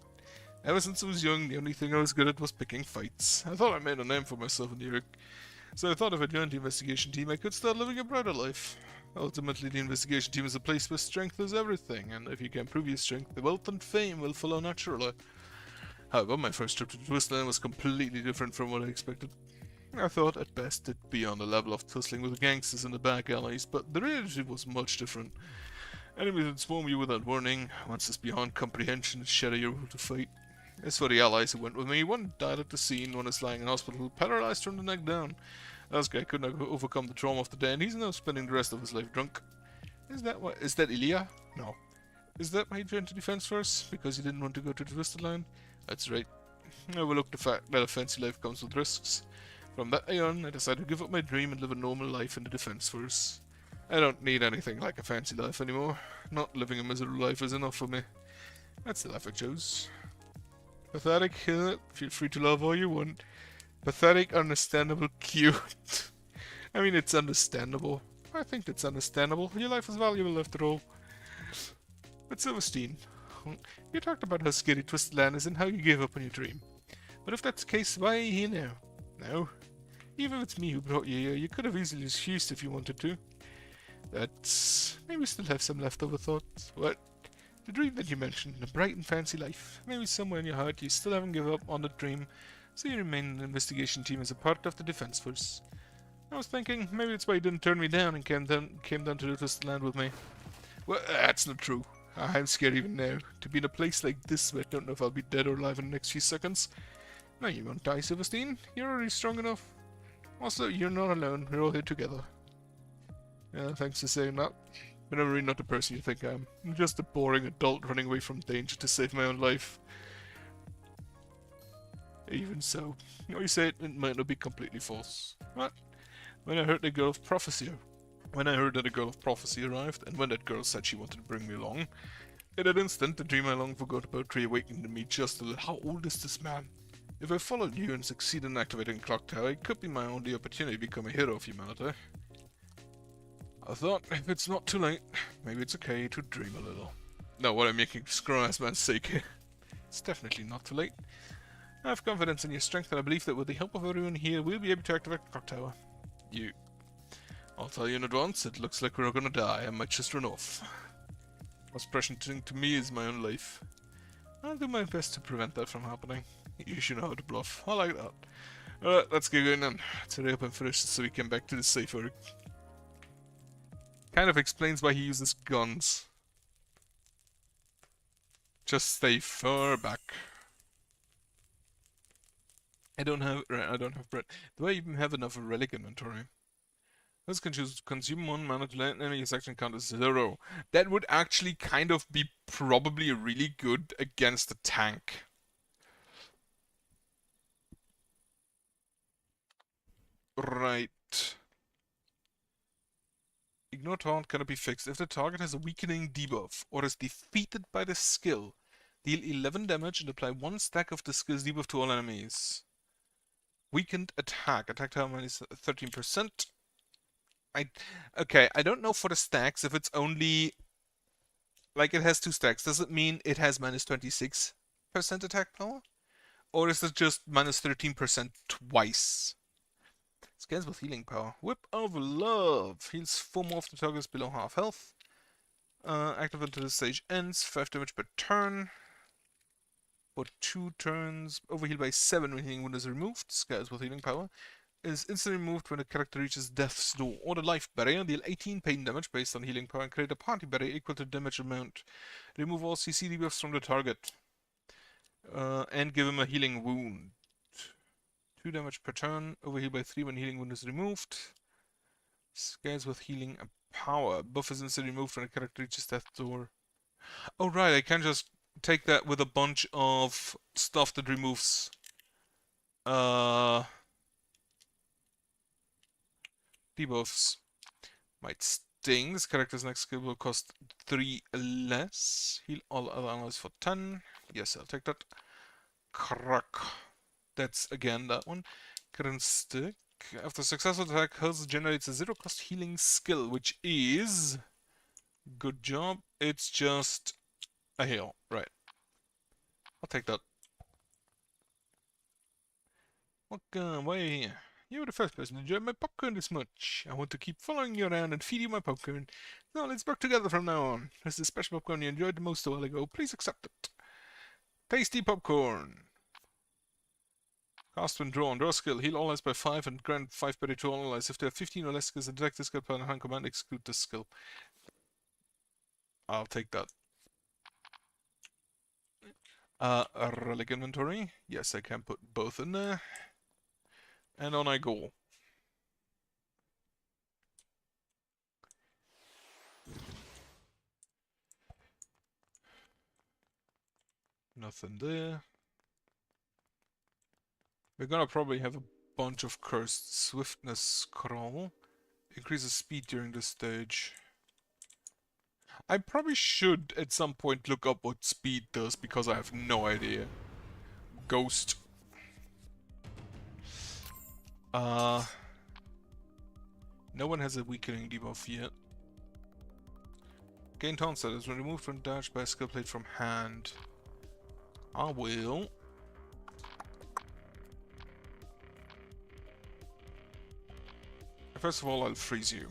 Ever since I was young, the only thing I was good at was picking fights. I thought I made a name for myself in the Ark. So I thought if I joined the investigation team, I could start living a brighter life. Ultimately, the investigation team is a place where strength is everything, and if you can prove your strength, the wealth and fame will follow naturally. However, my first trip to Twistland was completely different from what I expected. I thought at best it'd be on the level of tussling with gangsters in the back alleys, but the reality was much different. Enemies would swarm you without warning. Once it's beyond comprehension, it's shadow you're able to fight. As for the allies who went with me, one died at the scene, one is lying in hospital, paralyzed from the neck down. This guy could not overcome the trauma of the day, and he's now spending the rest of his life drunk. Is that Ilya? No. Is that why you joined the Defense Force? Because you didn't want to go to the Twisted Land? That's right. I overlooked the fact that a fancy life comes with risks. From that day on, I decided to give up my dream and live a normal life in the Defense Force. I don't need anything like a fancy life anymore. Not living a miserable life is enough for me. That's the life I chose. Pathetic, feel free to love all you want. Pathetic, understandable, cute. I mean, it's understandable. I think it's understandable. Your life is valuable after all. But Silverstein, you talked about how scary Twisted Land is and how you gave up on your dream. But if that's the case, why are you here now? No? Even if it's me who brought you here, you could have easily refused if you wanted to. That's... maybe we still have some leftover thoughts. What? The dream that you mentioned, a bright and fancy life. Maybe somewhere in your heart you still haven't given up on the dream, so you remain in the investigation team as a part of the Defense Force. I was thinking, maybe that's why you didn't turn me down and came down to the Twisted Land with me. Well, that's not true. I'm scared even now. To be in a place like this where I don't know if I'll be dead or alive in the next few seconds. No, you won't die, Silverstein. You're already strong enough. Also, you're not alone. We're all here together. Yeah, thanks for saying that. But I'm really not the person you think I am. I'm just a boring adult running away from danger to save my own life. Even so, you say it might not be completely false. But When I heard the girl of prophecy. When I heard that a girl of prophecy arrived, and when that girl said she wanted to bring me along, in that instant, the dream I long forgot about reawakened in me just a little. How old is this man? If I followed you and succeed in activating Clock Tower, it could be my only opportunity to become a hero of humanity. I thought, if it's not too late, maybe it's okay to dream a little. No, what I'm making screw-ass man's sake. It's definitely not too late. I have confidence in your strength, and I believe that with the help of everyone here, we'll be able to activate the Clock Tower. I'll tell you in advance, it looks like we're gonna die. I might just run off. What's precious to me is my own life. I'll do my best to prevent that from happening. You should know how to bluff. I like that. Alright, let's get going then. Let's hurry up and finish this so we can back to the safer. Kind of explains why he uses guns. Just stay far back. I don't have bread. Do I even have enough relic inventory? This can choose to consume 1 mana to let an enemy's action count as 0. That would actually kind of be probably really good against the tank. Right. Ignore taunt cannot be fixed. If the target has a weakening debuff or is defeated by the skill, deal 11 damage and apply 1 stack of the skill's debuff to all enemies. Weakened attack. Attack power minus 13%. Okay, I don't know for the stacks if it's only... Like, it has 2 stacks. Does it mean it has minus 26% attack power? Or is it just minus 13% twice? Scans with healing power. Whip of Love. Heals 4 more of the targets below half health. Active until the stage ends. 5 damage per turn. For 2 turns. Overheal by 7 when healing wound is removed. Scans with healing power. Is instantly removed when the character reaches death's door or the life barrier. Deal 18 pain damage based on healing power and create a party barrier equal to the damage amount. Remove all CC debuffs from the target. And give him a healing wound. 2 damage per turn. Overheal by 3 when healing wound is removed. Scales with healing and power. Buff is instantly removed when the character reaches death's door. Oh right, I can just take that with a bunch of stuff that removes debuffs. Might sting. This character's next skill will cost 3 less. Heal all other allies for 10. Yes, I'll take that. Crack. That's again that one. Current stick. After successful attack, health generates a 0-cost healing skill, which is... Good job. It's just a heal. Right. I'll take that. Welcome. Why are you here? You were the first person to enjoy my popcorn this much. I want to keep following you around and feed you my popcorn. So let's work together from now on. This is the special popcorn you enjoyed the most a while ago. Please accept it. Tasty popcorn. Cast when drawn. Draw skill. Heal all allies by 5 and grant 5 berry to all allies. If there are 15 or less skills, attack this skill per hand command, exclude this skill. I'll take that. A relic inventory. Yes, I can put both in there. And on I go. Nothing there. We're gonna probably have a bunch of cursed swiftness scroll. Increases speed during this stage. I probably should at some point look up what speed does because I have no idea. Ghost. No one has a weakening debuff yet. Gain taunt status when removed from dash by a skill plate from hand. I will. First of all, I'll freeze you.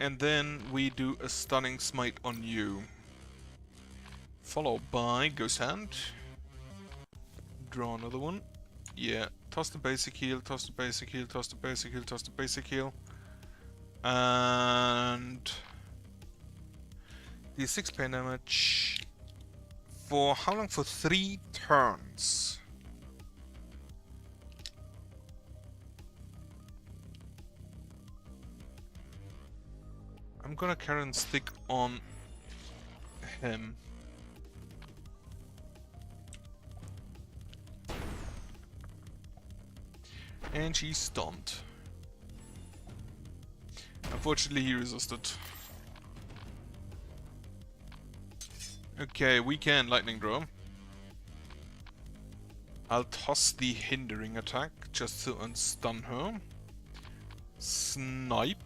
And then we do a stunning smite on you. Followed by Ghost Hand. Draw another one. Yeah. Toss the basic heal, toss the basic heal, toss the basic heal, toss the basic heal. And... the 6 pain damage. For how long? For 3 turns. I'm gonna carry and stick on him. And she's stunned. Unfortunately, he resisted. Okay, we can lightning draw. I'll toss the hindering attack just to unstun her. Snipe.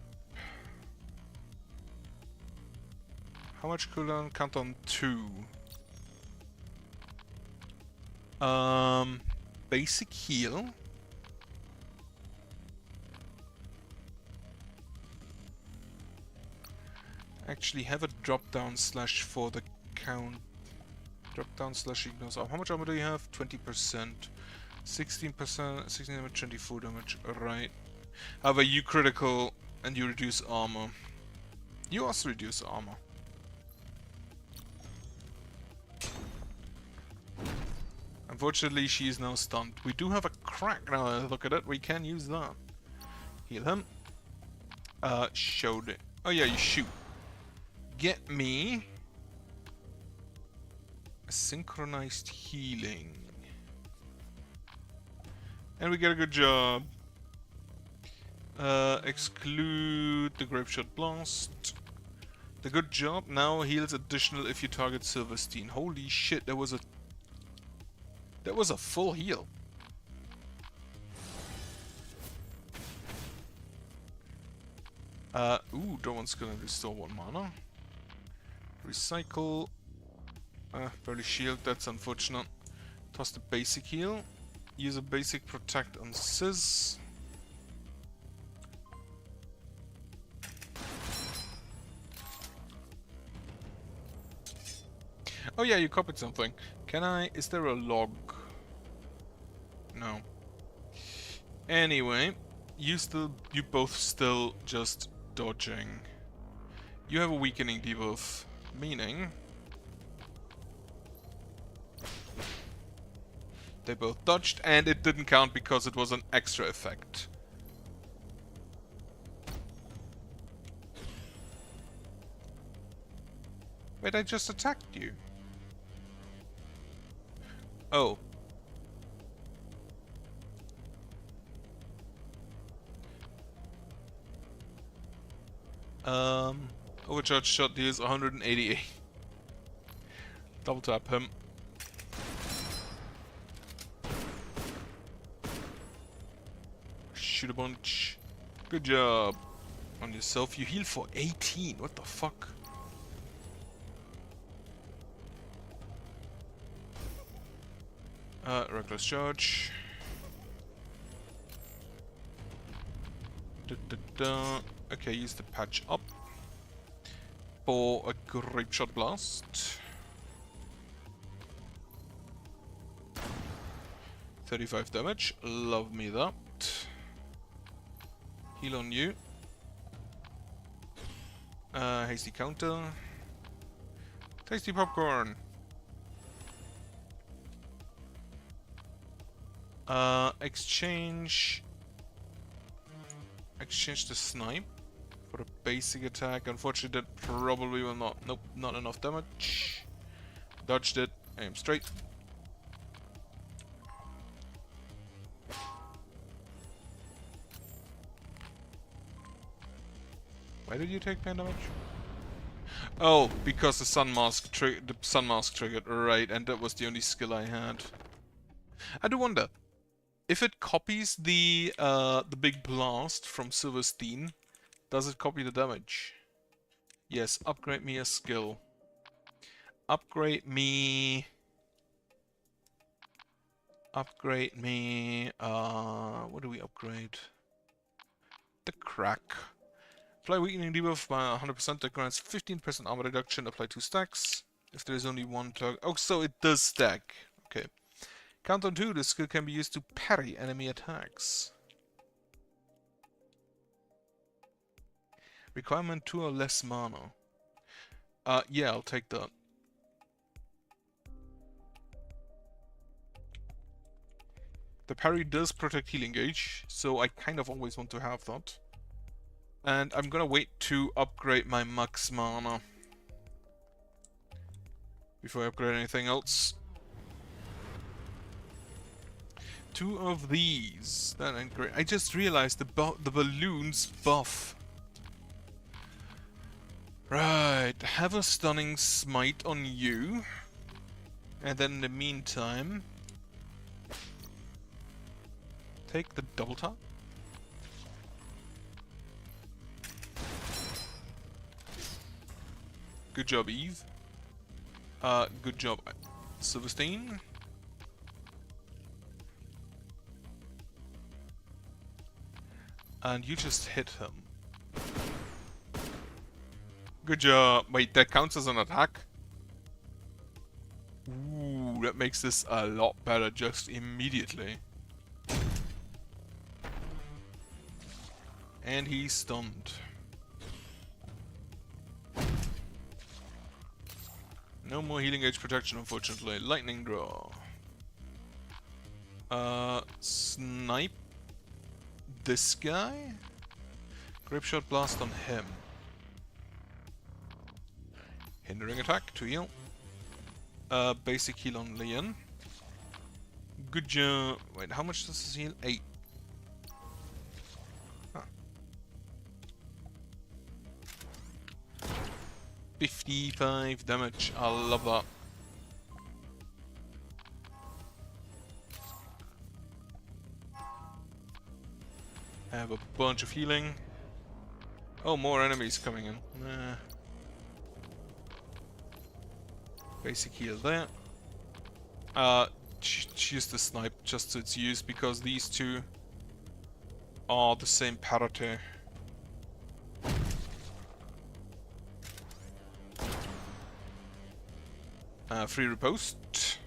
How much cooldown? Count on 2. Basic heal. Actually, have a drop down slash for the count. Drop down slash ignores. How much armor do you have? 20%. 16%, 16 damage, 24 damage. Right. However, you critical and you reduce armor. You also reduce armor. Unfortunately, she is now stunned. We do have a crack now that I look at it. We can use that. Heal him. Showed it. Oh yeah, you shoot. Get me a synchronized healing. And we get a good job. Exclude the Grape Shot Blast. The good job now heals additional if you target Silverstein. Holy shit, that was a full heal. Ooh, that one's gonna restore 1 mana. Recycle. Barely shield, that's unfortunate. Toss the basic heal. Use a basic protect on Sizz. Oh yeah, you copied something. Can I... is there a log? No. Anyway, you both still just dodging. You have a weakening debuff, meaning they both dodged, and it didn't count because it was an extra effect. Wait, I just attacked you. Oh. Overcharge shot deals 188. Double tap him. Shoot a bunch. Good job. On yourself, you heal for 18. What the fuck? Reckless charge. Okay, use the patch up for a Grape Shot Blast. 35 damage. Love me that. Heal on you. Hasty counter. Tasty popcorn. Exchange the snipe for a basic attack. Unfortunately, that probably will not. Nope, not enough damage. Dodged it. Aim straight. Why did you take pain damage? Oh, because the sun mask triggered. Right, and that was the only skill I had. I do wonder if it copies the big blast from Silverstein. Does it copy the damage? Yes. Upgrade me a skill. Upgrade me. Upgrade me. What do we upgrade? The crack. Apply weakening debuff by 100%. That grants 15% armor reduction. Apply 2 stacks. If there is only one target. Oh, so it does stack. Okay. Count on 2. This skill can be used to parry enemy attacks. Requirement 2 or less mana. Yeah, I'll take that. The parry does protect healing gauge, so I kind of always want to have that. And I'm gonna wait to upgrade my max mana before I upgrade anything else. 2 of these. That ain't great. I just realized the balloons buff. Right, have a stunning smite on you. And then in the meantime, take the double tap. Good job, Eve. Good job, Silverstein. And you just hit him. Good job. Wait, that counts as an attack? Ooh, that makes this a lot better just immediately. And he's stunned. No more healing age protection, unfortunately. Lightning draw. Snipe this guy. Grape shot blast on him. Hindering attack to heal. Basic heal on Leon. Good job. Wait, how much does this heal? 8. Huh. 55 damage. I love that. Have a bunch of healing. Oh, more enemies coming in. Basic heal there. Choose the snipe just to its use because these two are the same parity. Free riposte.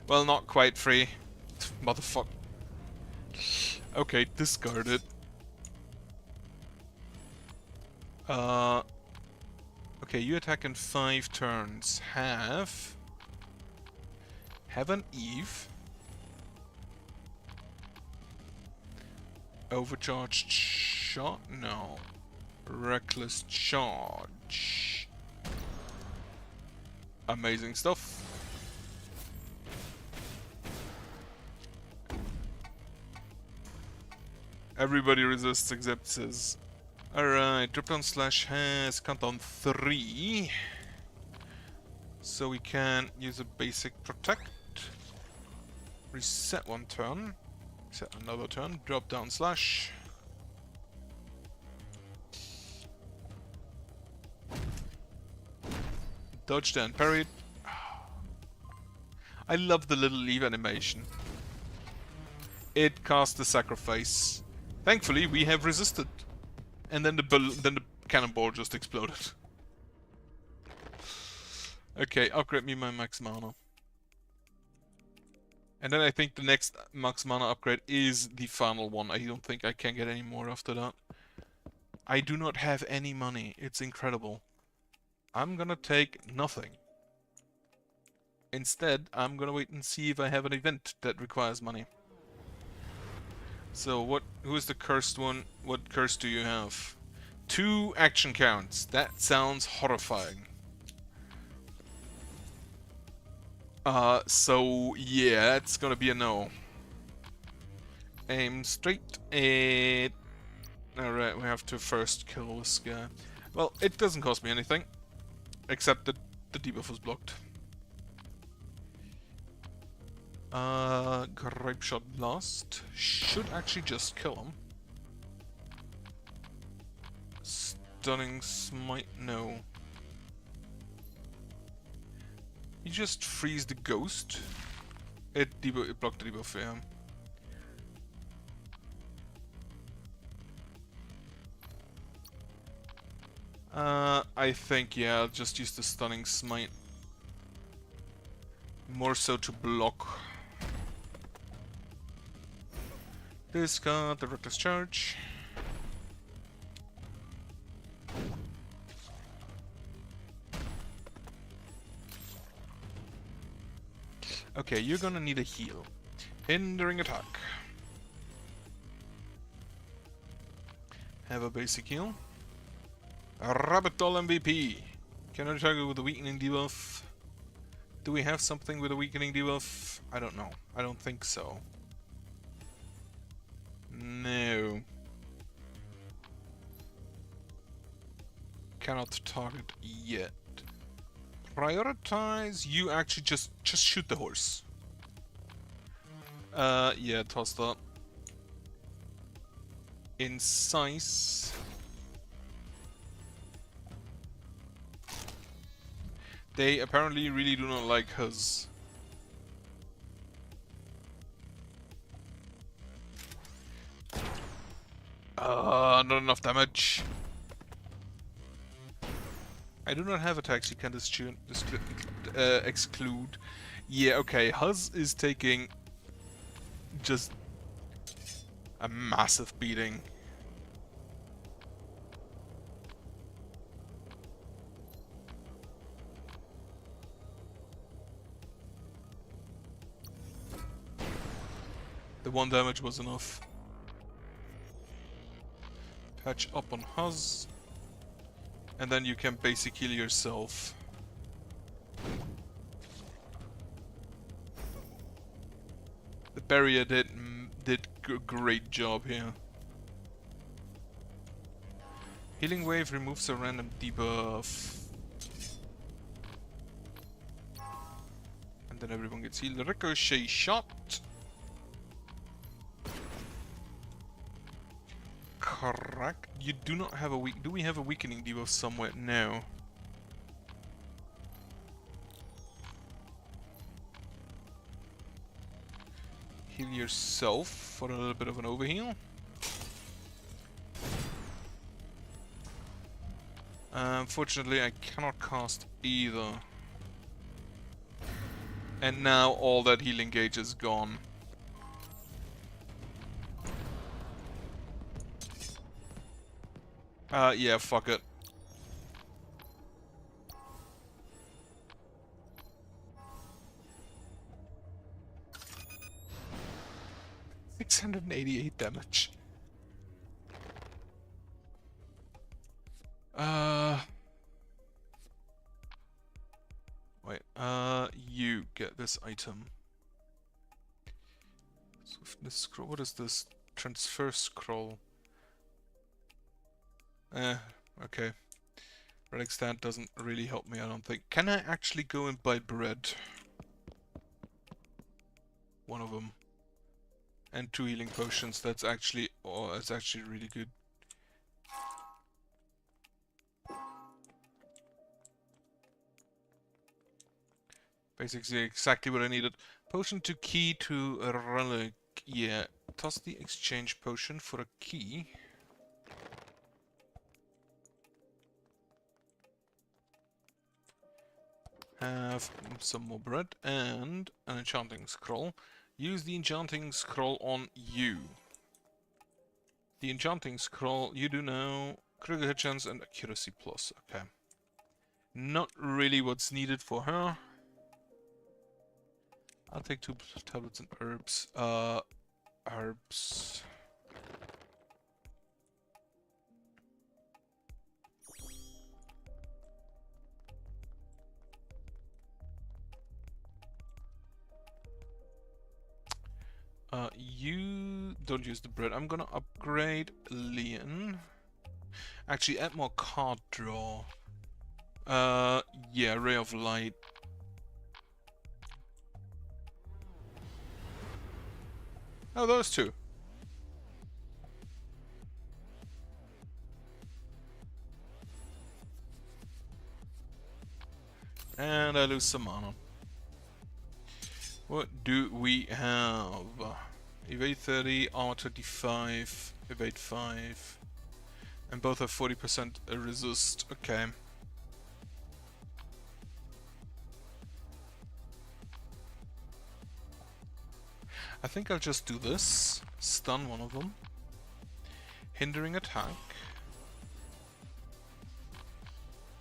Well, not quite free. Motherfucker. Okay, discard it. Okay, you attack in 5 turns. Have an Eve. Overcharged shot? No. Reckless charge. Amazing stuff. Everybody resists except says. Alright, drop down slash has countdown 3. So we can use a basic protect. Reset 1 turn. Reset another turn. Drop down slash. Dodged and parried. I love the little leave animation. It cast the sacrifice. Thankfully, we have resisted. And then the cannonball just exploded. Okay, upgrade me my max mana. And then I think the next max mana upgrade is the final one. I don't think I can get any more after that. I do not have any money. It's incredible. I'm gonna take nothing. Instead, I'm gonna wait and see if I have an event that requires money. So who is the cursed one? What curse do you have? 2 action counts. That sounds horrifying. So yeah, it's gonna be a no. Aim straight at... Alright, we have to first kill this guy. Well, it doesn't cost me anything. Except that the debuff was blocked. Grape shot blast. Should actually just kill him. Stunning smite, no. You just freeze the ghost. It blocked the debuff for him. I think, yeah, I'll just use the stunning smite. More so to block. Discard the reckless charge. Okay, you're gonna need a heal. Hindering attack. Have a basic heal. A Rabbit Doll MVP. Cannot target with a weakening debuff. Do we have something with a weakening debuff? I don't know. I don't think so. No. Cannot target yet. Prioritize. You actually just shoot the horse. Yeah, toss that. Incise. They apparently really do not like us. Not enough damage. I do not have attacks you can exclude. Yeah, okay. Huz is taking just a massive beating. The 1 damage was enough. Patch up on Huz. And then you can basically heal yourself. The barrier did a great job here. Healing wave removes a random debuff. And then everyone gets healed. Ricochet shot. Correct. You do not have a do we have a weakening debuff somewhere? No. Heal yourself for a little bit of an overheal. Unfortunately, I cannot cast either. And now all that healing gauge is gone. Yeah, fuck it. $688 damage. Wait, you get this item. Swiftness scroll, what is this? Transfer scroll. Okay. Relic stand doesn't really help me, I don't think. Can I actually go and buy bread? One of them. And 2 healing potions, that's actually really good. Basically exactly what I needed. Potion to key to a relic. Yeah, toss the exchange potion for a key. Have some more bread and an enchanting scroll. Use the enchanting scroll on you. The enchanting scroll, you do now critical hit chance and accuracy plus. Okay. Not really what's needed for her. I'll take 2 tablets and herbs. Herbs. You don't use the bread. I'm gonna upgrade Leon. Actually, add more card draw. Yeah, Ray of Light. Oh, those 2. And I lose some mana. What do we have? Evade 30, armor 25, evade 5. And both have 40% resist. Okay. I think I'll just do this. Stun one of them. Hindering attack.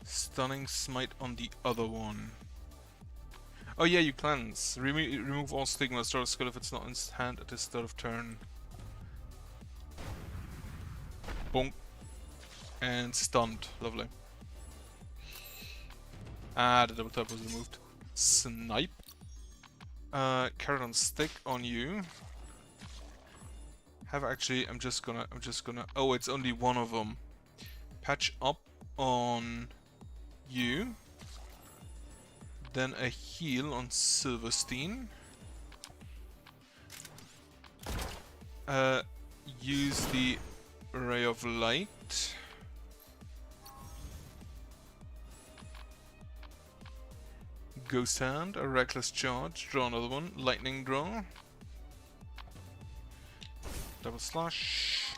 Stunning smite on the other one. Oh yeah, you cleanse. Remove all stigma. Start a skill if it's not in his hand at the start of turn. Bonk. And stunned. Lovely. Ah, the double tap was removed. Snipe. Carrot on stick on you. I'm just gonna. Oh, it's only one of them. Patch up on you. Then a heal on Silverstein. Use the Ray of Light. Ghost Hand, a Reckless Charge, draw another one, Lightning Draw. Double Slash.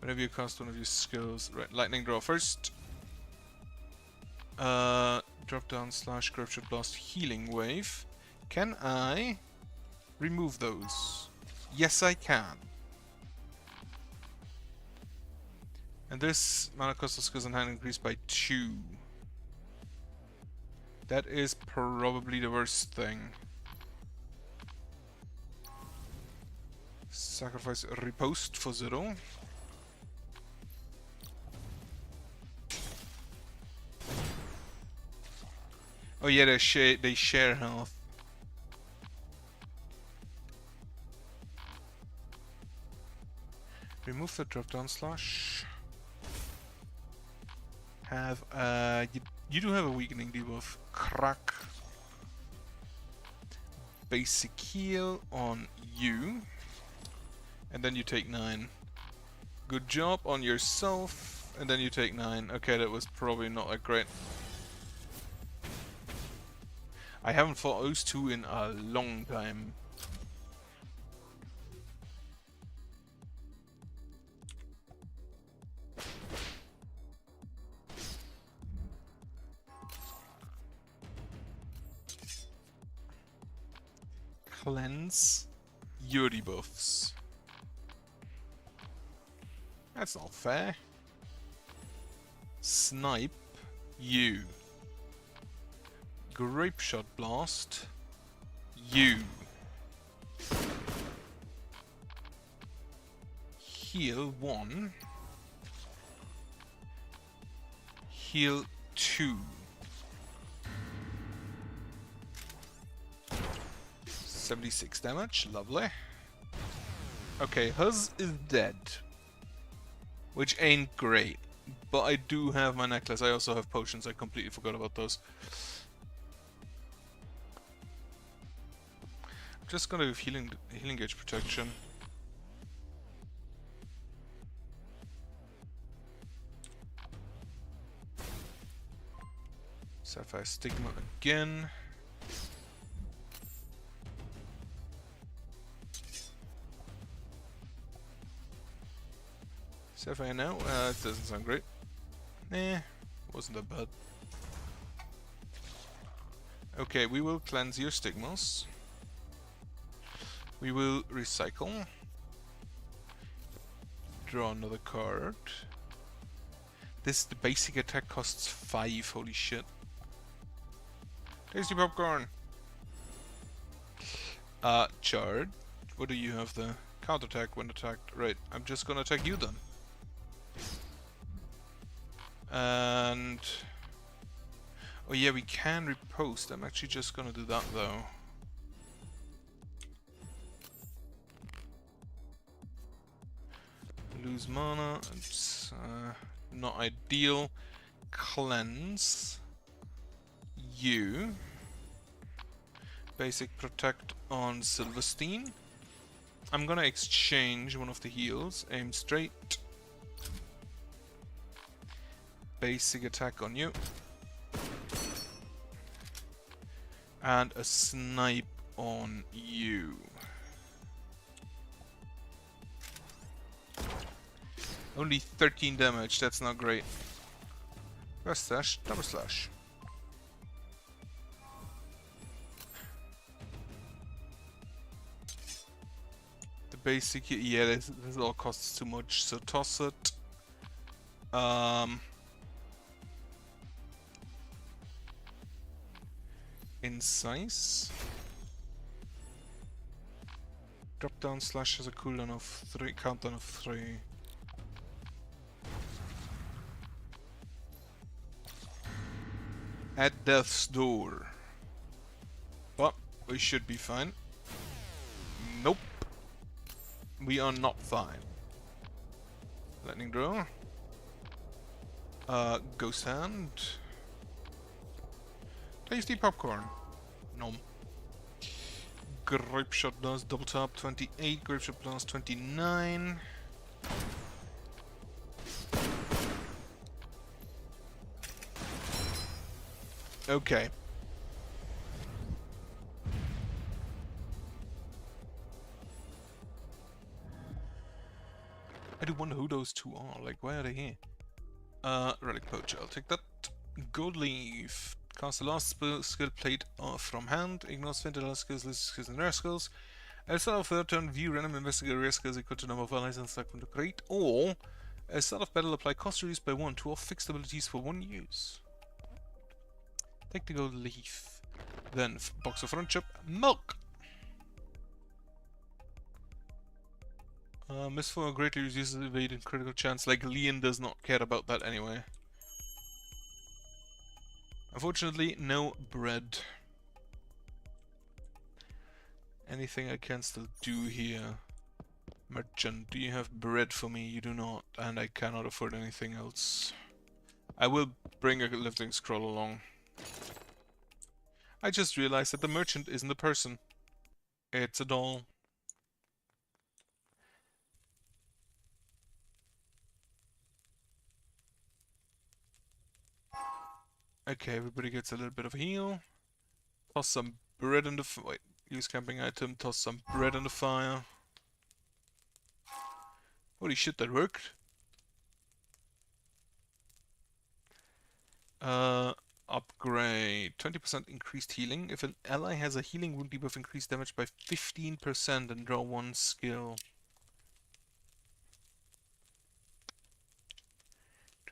Whenever you cast one of your skills, right, Lightning Draw first. Drop down slash Corruption Blast Healing Wave. Can I remove those? Yes, I can. And this mana cost of skills in hand increased by 2. That is probably the worst thing. Sacrifice Riposte for 0. Oh yeah, they share health. Remove the drop down slash. Have you do have a weakening debuff. Crack. Basic heal on you. And then you take 9. Good job on yourself. And then you take 9. Okay, that was probably not that great. I haven't fought those two in a long time. Cleanse your debuffs. That's not fair. Snipe you. Grape Shot Blast you. Heal 1. Heal 2. 76 damage, lovely. Okay, Huz is dead. Which ain't great. But I do have my necklace. I also have potions. I completely forgot about those. I'm just gonna do healing gauge protection. Sapphire Stigma again. Sapphire now? It doesn't sound great. Nah, wasn't that bad. Okay, we will cleanse your stigmas. We will recycle. Draw another card. The basic attack costs 5, holy shit. Tasty popcorn! Charge. What do you have there? Counterattack when attacked. Right, I'm just gonna attack you then. And... oh yeah, we can riposte. I'm actually just gonna do that though. Lose mana. It's not ideal. Cleanse. You. Basic protect on Silverstein. I'm gonna exchange one of the heals. Aim straight. Basic attack on you. And a snipe on you. Only 13 damage, that's not great. First slash, double slash. The basic, yeah, this all costs too much, so toss it. Incise. Drop down slash has a cooldown of 3, countdown of 3. At death's door. But we should be fine. Nope. We are not fine. Lightning draw. Ghost hand. Tasty popcorn. Nom. Grape shot does double tap 28. Grape shot does 29. Okay. I do wonder who those two are. Like, why are they here? Relic Poacher. I'll take that. Gold Leaf. Cast the last skill plate from hand. Ignores Fintilla skills, list skills, and rare skills. At the start of third turn, view random investigator rare skills equal to number of allies and stack from the crate. Or, at the start of battle, apply cost reduced by 1 to all fixed abilities for 1 use. Take the Gold Leaf. Then, Box of Friendship. Milk! Miss 4 greatly reduces the evade and critical chance. Like, Leon does not care about that anyway. Unfortunately, no bread. Anything I can still do here? Merchant, do you have bread for me? You do not, and I cannot afford anything else. I will bring a lifting scroll along. I just realized that the merchant isn't a person. It's a doll. Okay, everybody gets a little bit of a heal. Toss some bread in the wait, use camping item, toss some bread in the fire. Holy shit, that worked. Upgrade. 20% increased healing. If an ally has a healing wound debuff, increase damage by 15% and draw 1 skill.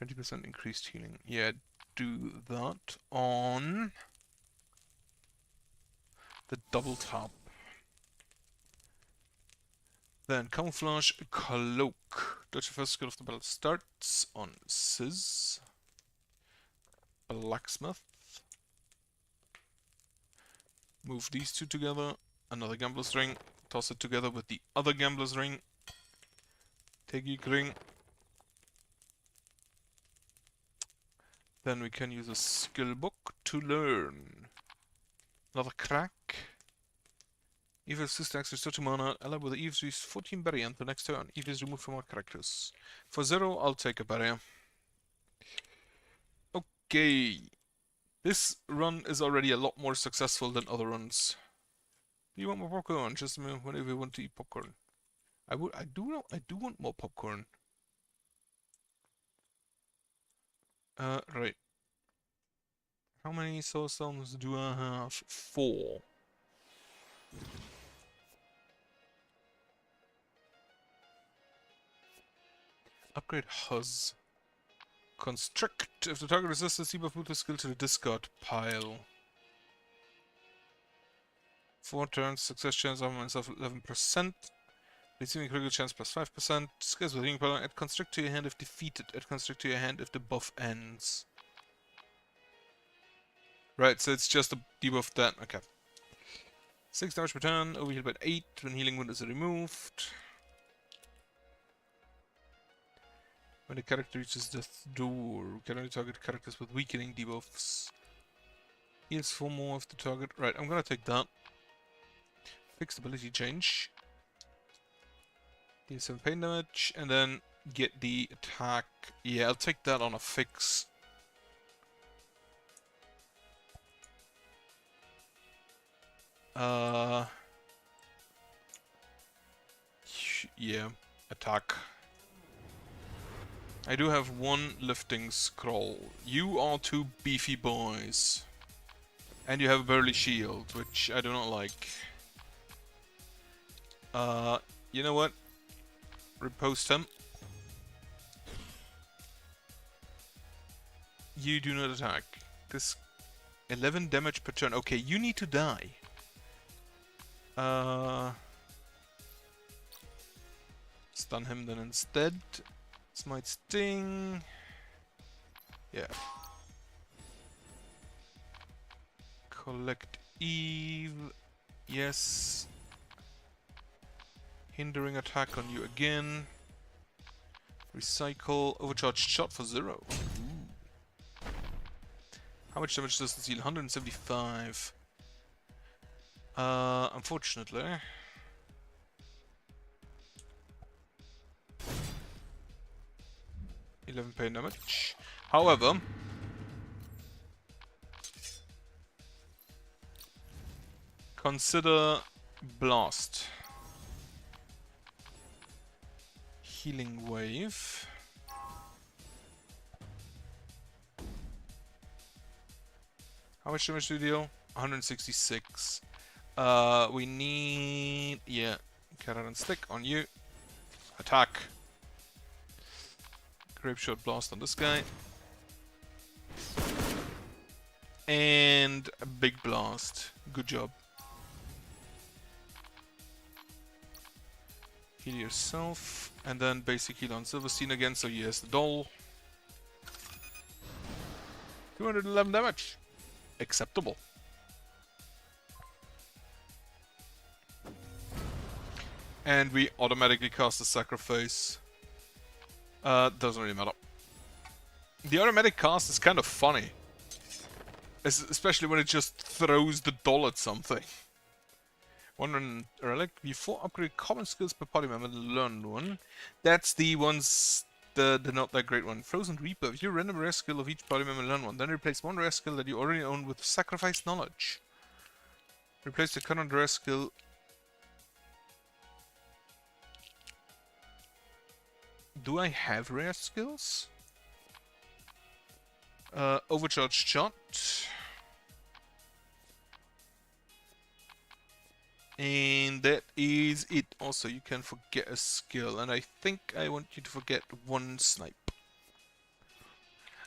20% increased healing. Yeah, do that on the double tap. Then Camouflage Cloak. Dodge the first skill of the battle starts on Sizz. Blacksmith. Move these two together. Another Gambler's Ring. Toss it together with the other Gambler's Ring. Tegik Ring. Then we can use a skill book to learn. Another crack. Eve is 2 stacks, restore 2 mana. Ally with the Eve's use 14 barrier until next turn. Eve is removed from our characters. For 0, I'll take a barrier. Okay. This run is already a lot more successful than other runs. Do you want more popcorn? Just a minute, whenever you want to eat popcorn. I do want more popcorn. Right. How many soul stones do I have? 4. Upgrade Huzz. Constrict. If the target resists the debuff, move the skill to the discard pile. 4 turns, success chance of myself 11%. Receiving critical chance plus 5%. Skills with healing power. Add constrict to your hand if defeated. Add constrict to your hand if the buff ends. Right, so it's just a debuff that. Okay. 6 damage per turn. Overheal by 8 when healing wound is removed. When the character reaches death's door, we can only target characters with weakening debuffs. Heals 4 more of the target. Right, I'm gonna take that. Fixed ability change. Deal 7 pain damage, and then get the attack. Yeah, I'll take that on a fix. Yeah, attack. I do have 1 lifting scroll. You are 2 beefy boys. And you have a burly shield, which I do not like. You know what? Repost him. You do not attack. This 11 damage per turn. Okay, you need to die. Stun him then instead. Smite Sting. Yeah. Collect Eve. Yes. Hindering attack on you again. Recycle. Overcharged shot for 0. Ooh. How much damage does this deal? 175. Unfortunately. $11 pain damage. However, consider Blast. Healing Wave. How much damage do you deal? 166. We need... yeah, carrot and stick on you. Attack. Grape Shot Blast on this guy. And a big blast. Good job. Heal yourself. And then basic heal on Silverstein again, so he has the doll. 211 damage. Acceptable. And we automatically cast a sacrifice. Doesn't really matter. The automatic cast is kind of funny. Especially when it just throws the doll at something. One relic. Before upgrade common skills per party member, learn one. That's the ones, the not that great one. Frozen Reaper. If you random rare skill of each party member, learn one. Then replace one rare skill that you already own with sacrifice knowledge. Replace the current rare skill. Do I have rare skills? Overcharged shot. And that is it. Also, you can forget a skill. And I think I want you to forget one snipe.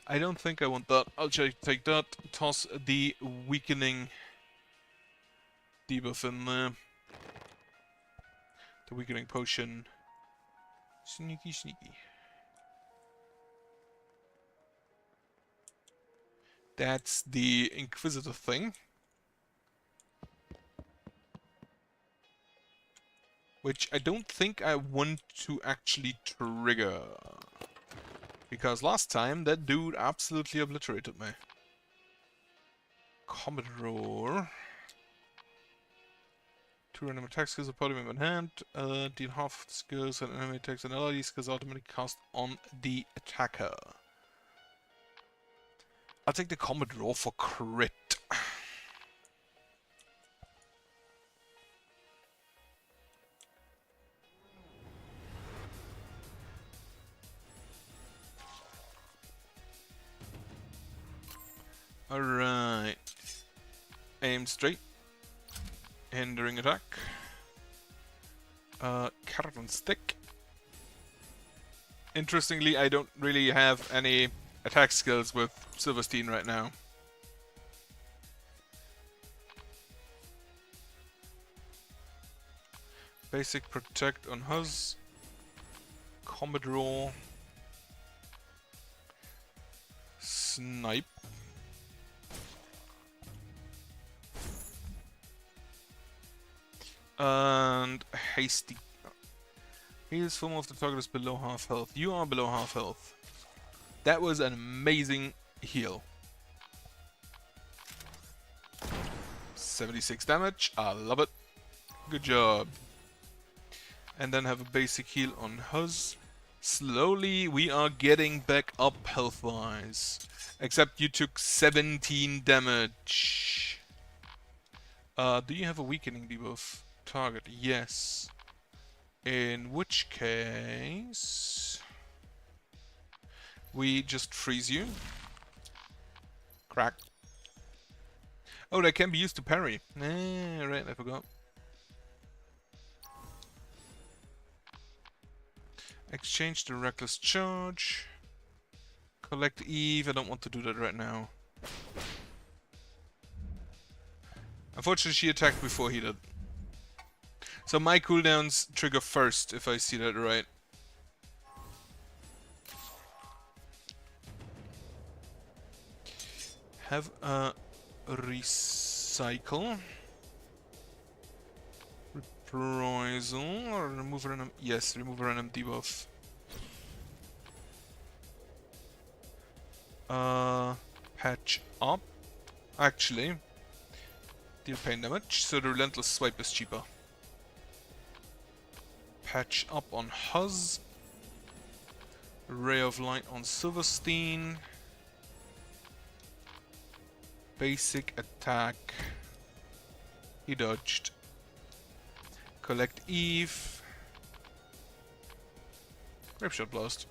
I don't think I want that. I'll take that. Toss the weakening debuff in there. The weakening potion. Sneaky, sneaky. That's the Inquisitor thing. Which I don't think I want to actually trigger. Because last time that dude absolutely obliterated me. Commodore. 2 random attack skills of party member in hand. Deal half skills and enemy attacks and ally skills automatically cast on the attacker. I'll take the Commodore for crit. Alright. Aim straight. Hindering attack. Carrot and stick. Interestingly, I don't really have any attack skills with Silverstein right now. Basic protect on Huz. Commodore. Snipe. And hasty. Heals form of the target is below half health. You are below half health. That was an amazing heal. 76 damage. I love it. Good job. And then have a basic heal on Huz. Slowly we are getting back up health-wise. Except you took 17 damage. Do you have a weakening debuff? Target, yes. In which case... we just freeze you. Crack. Oh, that can be used to parry. Right, I forgot. Exchange the reckless charge. Collect Eve. I don't want to do that right now. Unfortunately, she attacked before he did. So my cooldowns trigger first, if I see that right. Have a recycle. Cycle. Reprisal. Or remove random. Yes, remove random debuff. Patch up. Actually, deal pain damage, so the relentless swipe is cheaper. Patch up on Huz. Ray of Light on Silverstein. Basic attack. He dodged. Collect Eve. Grapeshot Blast.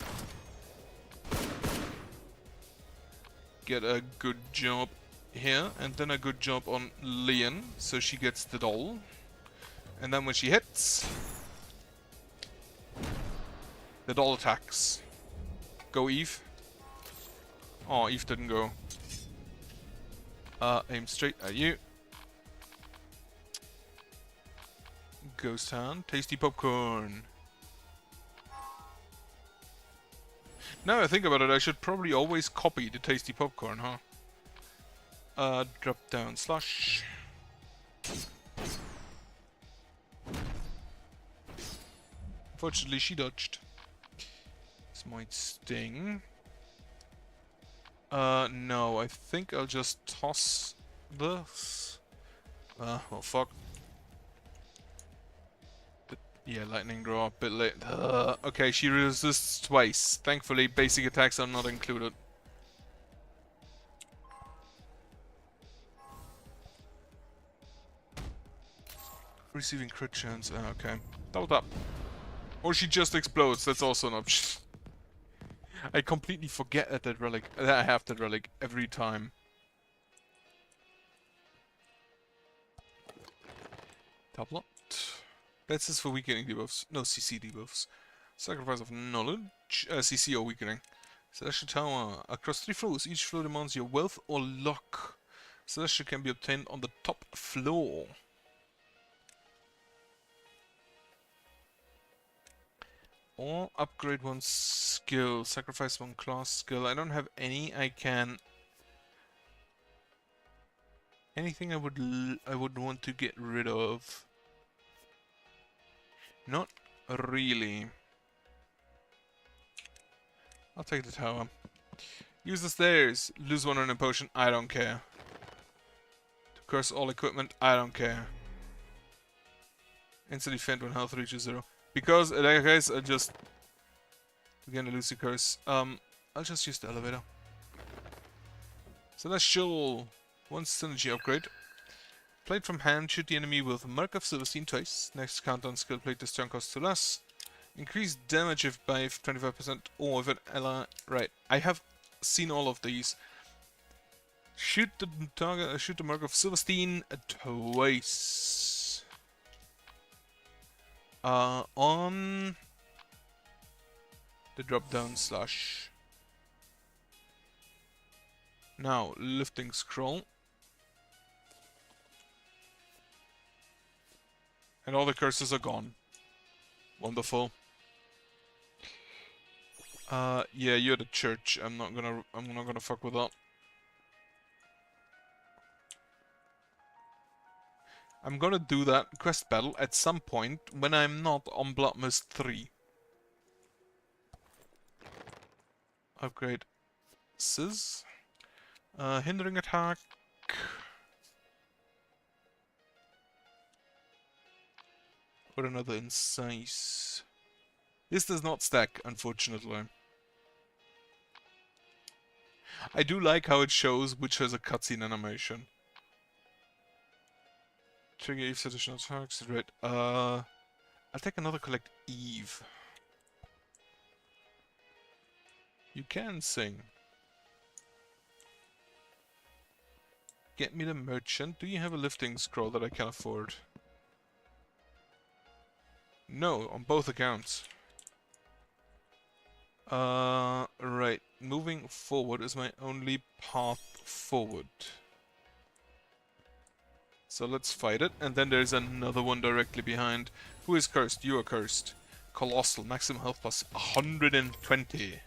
Get a good job here, and then a good job on Leon, so she gets the doll. And then when she hits, the doll attacks. Go Eve. Oh, Eve didn't go. Aim straight at you. Ghost Hand. Tasty popcorn. Now I think about it, I should probably always copy the tasty popcorn, huh? Drop down slush. Unfortunately, she dodged. This might sting. No, I think I'll just toss this. Well, fuck. Yeah, lightning draw, a bit late. Okay, she resists twice. Thankfully, basic attacks are not included. Receiving crit chance. Okay. Double up. Or she just explodes. That's also an option. I completely forget that relic. I have that relic every time. Double up. That's just for weakening debuffs. No, CC debuffs. Sacrifice of knowledge. CC or weakening. Celestial Tower. Across 3 floors. Each floor demands your wealth or luck. Celestial can be obtained on the top floor. Or upgrade one skill. Sacrifice one class skill. I don't have any. I can... Anything I would want to get rid of. Not really. I'll take the tower. Use the stairs. Lose 1 on a potion. I don't care. To curse all equipment. I don't care. Instantly faint when health reaches 0. Because, guys, I just... Again, a Lucy curse. I'll just use the elevator. Celestial. 1 synergy upgrade. Played from hand, shoot the enemy with Mark of Silverstein twice. Next countdown skill plate, this turn costs 2 less. Increase damage if by 25% or if an ally... Right, I have seen all of these. Shoot the target, shoot the Mark of Silverstein twice. On the drop down slash. Now, lifting scroll. And all the curses are gone. Wonderful. Yeah, you're the church. I'm not gonna fuck with that. I'm gonna do that quest battle at some point when I'm not on Bloodmist 3. Upgrade Sizz. Hindering attack. Or another incise. This does not stack, unfortunately. I do like how it shows which has a cutscene animation. Trigger Eve's additional attacks. Right. I'll take another collect Eve. You can sing. Get me the merchant. Do you have a lifting scroll that I can afford? No, on both accounts. Right. Moving forward is my only path forward. So let's fight it. And then there's another one directly behind. Who is cursed? You are cursed. Colossal. Maximum health plus 120.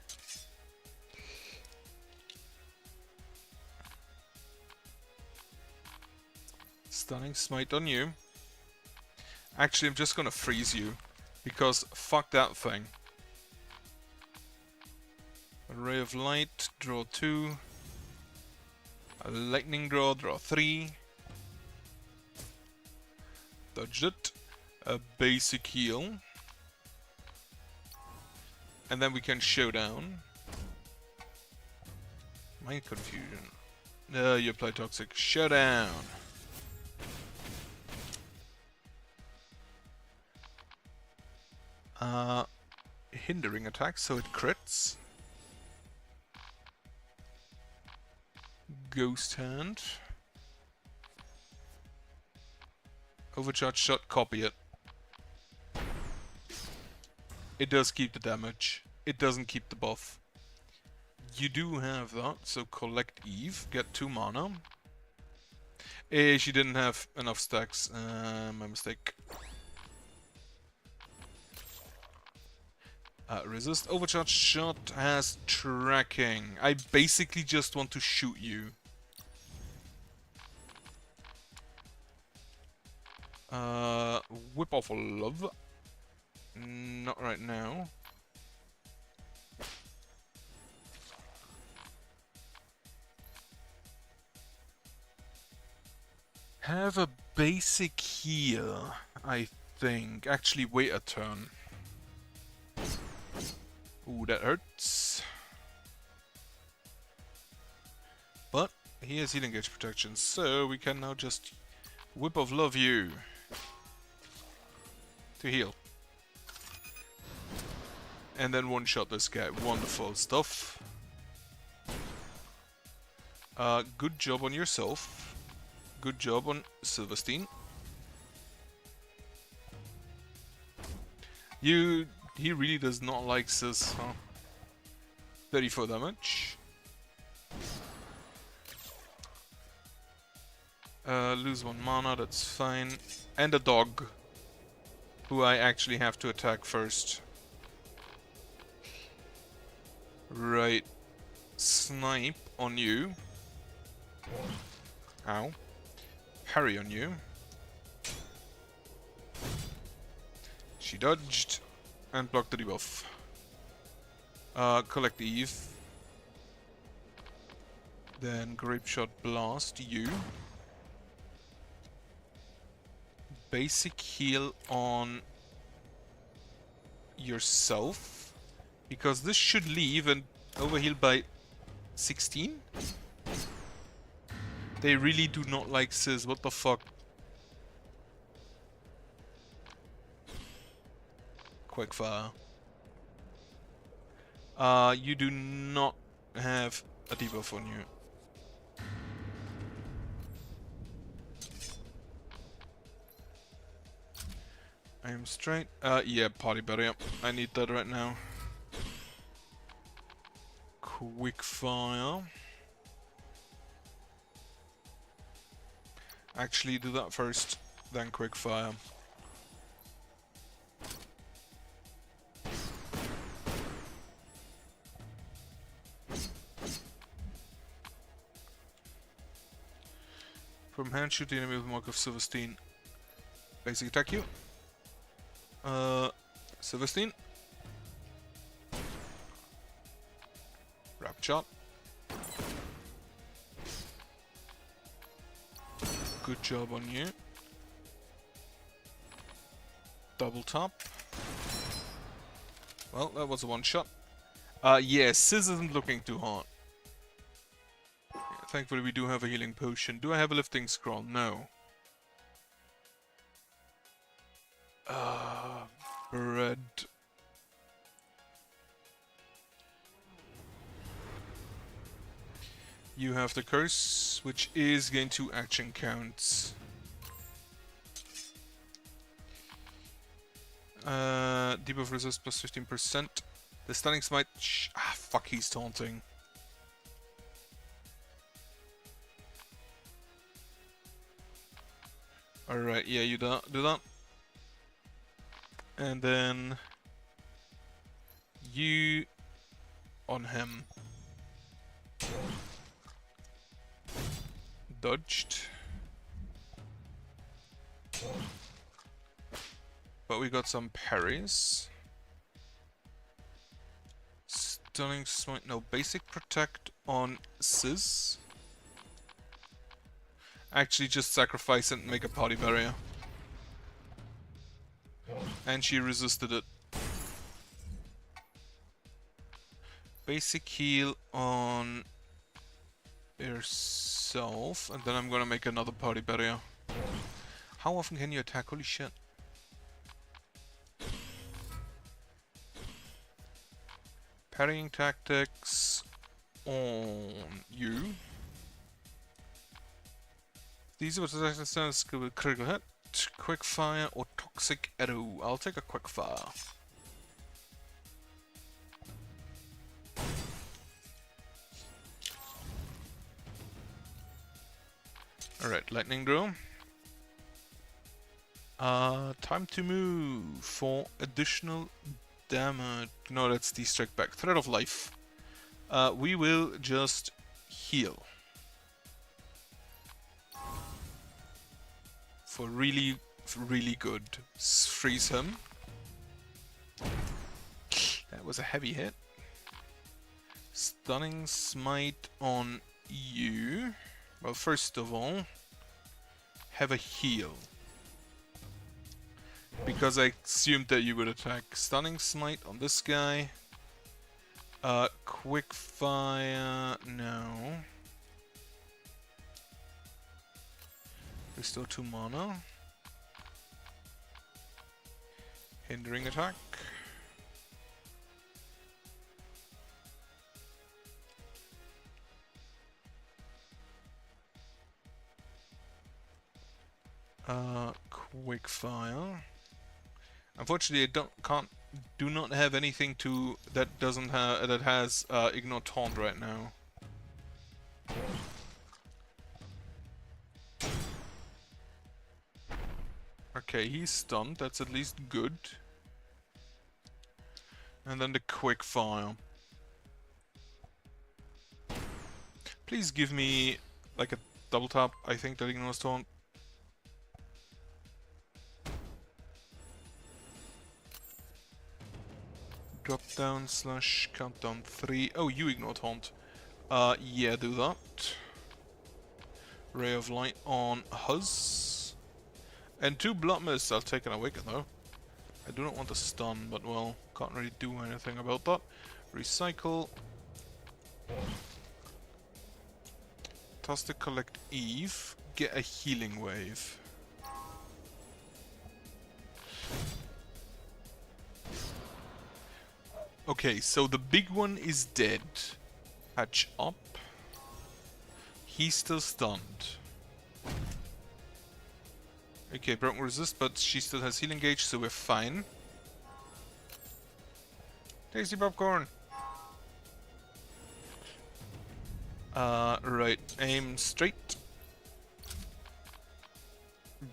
Stunning smite on you. Actually, I'm just gonna freeze you, because fuck that thing. A ray of light, draw 2. A lightning draw, draw 3. Dodged it. A basic heal. And then we can showdown. Mind confusion. No, you apply toxic. Showdown. Hindering attack, so it crits. Ghost hand. Overcharge shot, copy it. It does keep the damage. It doesn't keep the buff. You do have that, so collect Eve, get 2 mana. She didn't have enough stacks, my mistake. Resist overcharge shot has tracking. I basically just want to shoot you. Whip off love. Not right now. Have a basic heal, I think. Actually, wait a turn. Ooh, that hurts. But he has healing gauge protection, so we can now just Whip of Love you to heal. And then one-shot this guy. Wonderful stuff. Good job on yourself. Good job on Silverstein. He really does not like Sis, huh? 34 damage. Lose 1 mana, that's fine. And a dog, who I actually have to attack first. Right. Snipe on you. Ow. Parry on you. She dodged and blocked the debuff. Collect Eve. Then Grape Shot Blast you. Basic heal on yourself, because this should leave and overheal by 16? They really do not like Sis, what the fuck? Quickfire. You do not have a debuff on you. I am straight. Yeah, party barrier. I need that right now. Quickfire. Actually, do that first, then quickfire. From hand, shoot the enemy with Mark of Silverstein. Basic attack you. Silverstein. Wrap shot. Good job on you. Double top. Well, that was a one shot. Yeah, Sis isn't looking too hot. Thankfully we do have a healing potion. Do I have a lifting scroll? No. Bread. You have the curse, which is going to action counts. Debuff resist plus 15%. The stunning smite. Fuck, he's taunting. Alright, yeah, you do that. And then you on him. Dodged. But we got some parries. Stunning smite, no, basic protect on Sis. Actually just sacrifice and make a party barrier. And she resisted it. Basic heal on yourself, and then I'm gonna make another party barrier. How often can you attack? Holy shit. Parrying tactics on you. These are the critical hit, quick fire, or toxic arrow. I'll take a quick fire. Alright, lightning drill. Time to move for additional damage. No, that's the strike back. Thread of life. We will just heal. For really good. Freeze him. That was a heavy hit. Stunning smite on you. Well, first of all, have a heal. Because I assumed that you would attack. Stunning smite on this guy. Quick fire, no. Restore 2 mana. Hindering attack. Quick fire. Unfortunately, I do not have anything that has ignore taunt right now. Okay, he's stunned. That's at least good. And then the quick fire. Please give me like a double tap. I think that ignores taunt. Drop down / countdown 3. Oh, you ignore taunt. Yeah, do that. Ray of light on Huzz. And 2 blood mists. I'll take an awaken though. I do not want to stun, but well, can't really do anything about that. Recycle. Toss to collect Eve. Get a healing wave. Okay, so the big one is dead. Patch up. He's still stunned. Okay, broken resist, but she still has healing gauge, so we're fine. Tasty popcorn! Right, aim straight.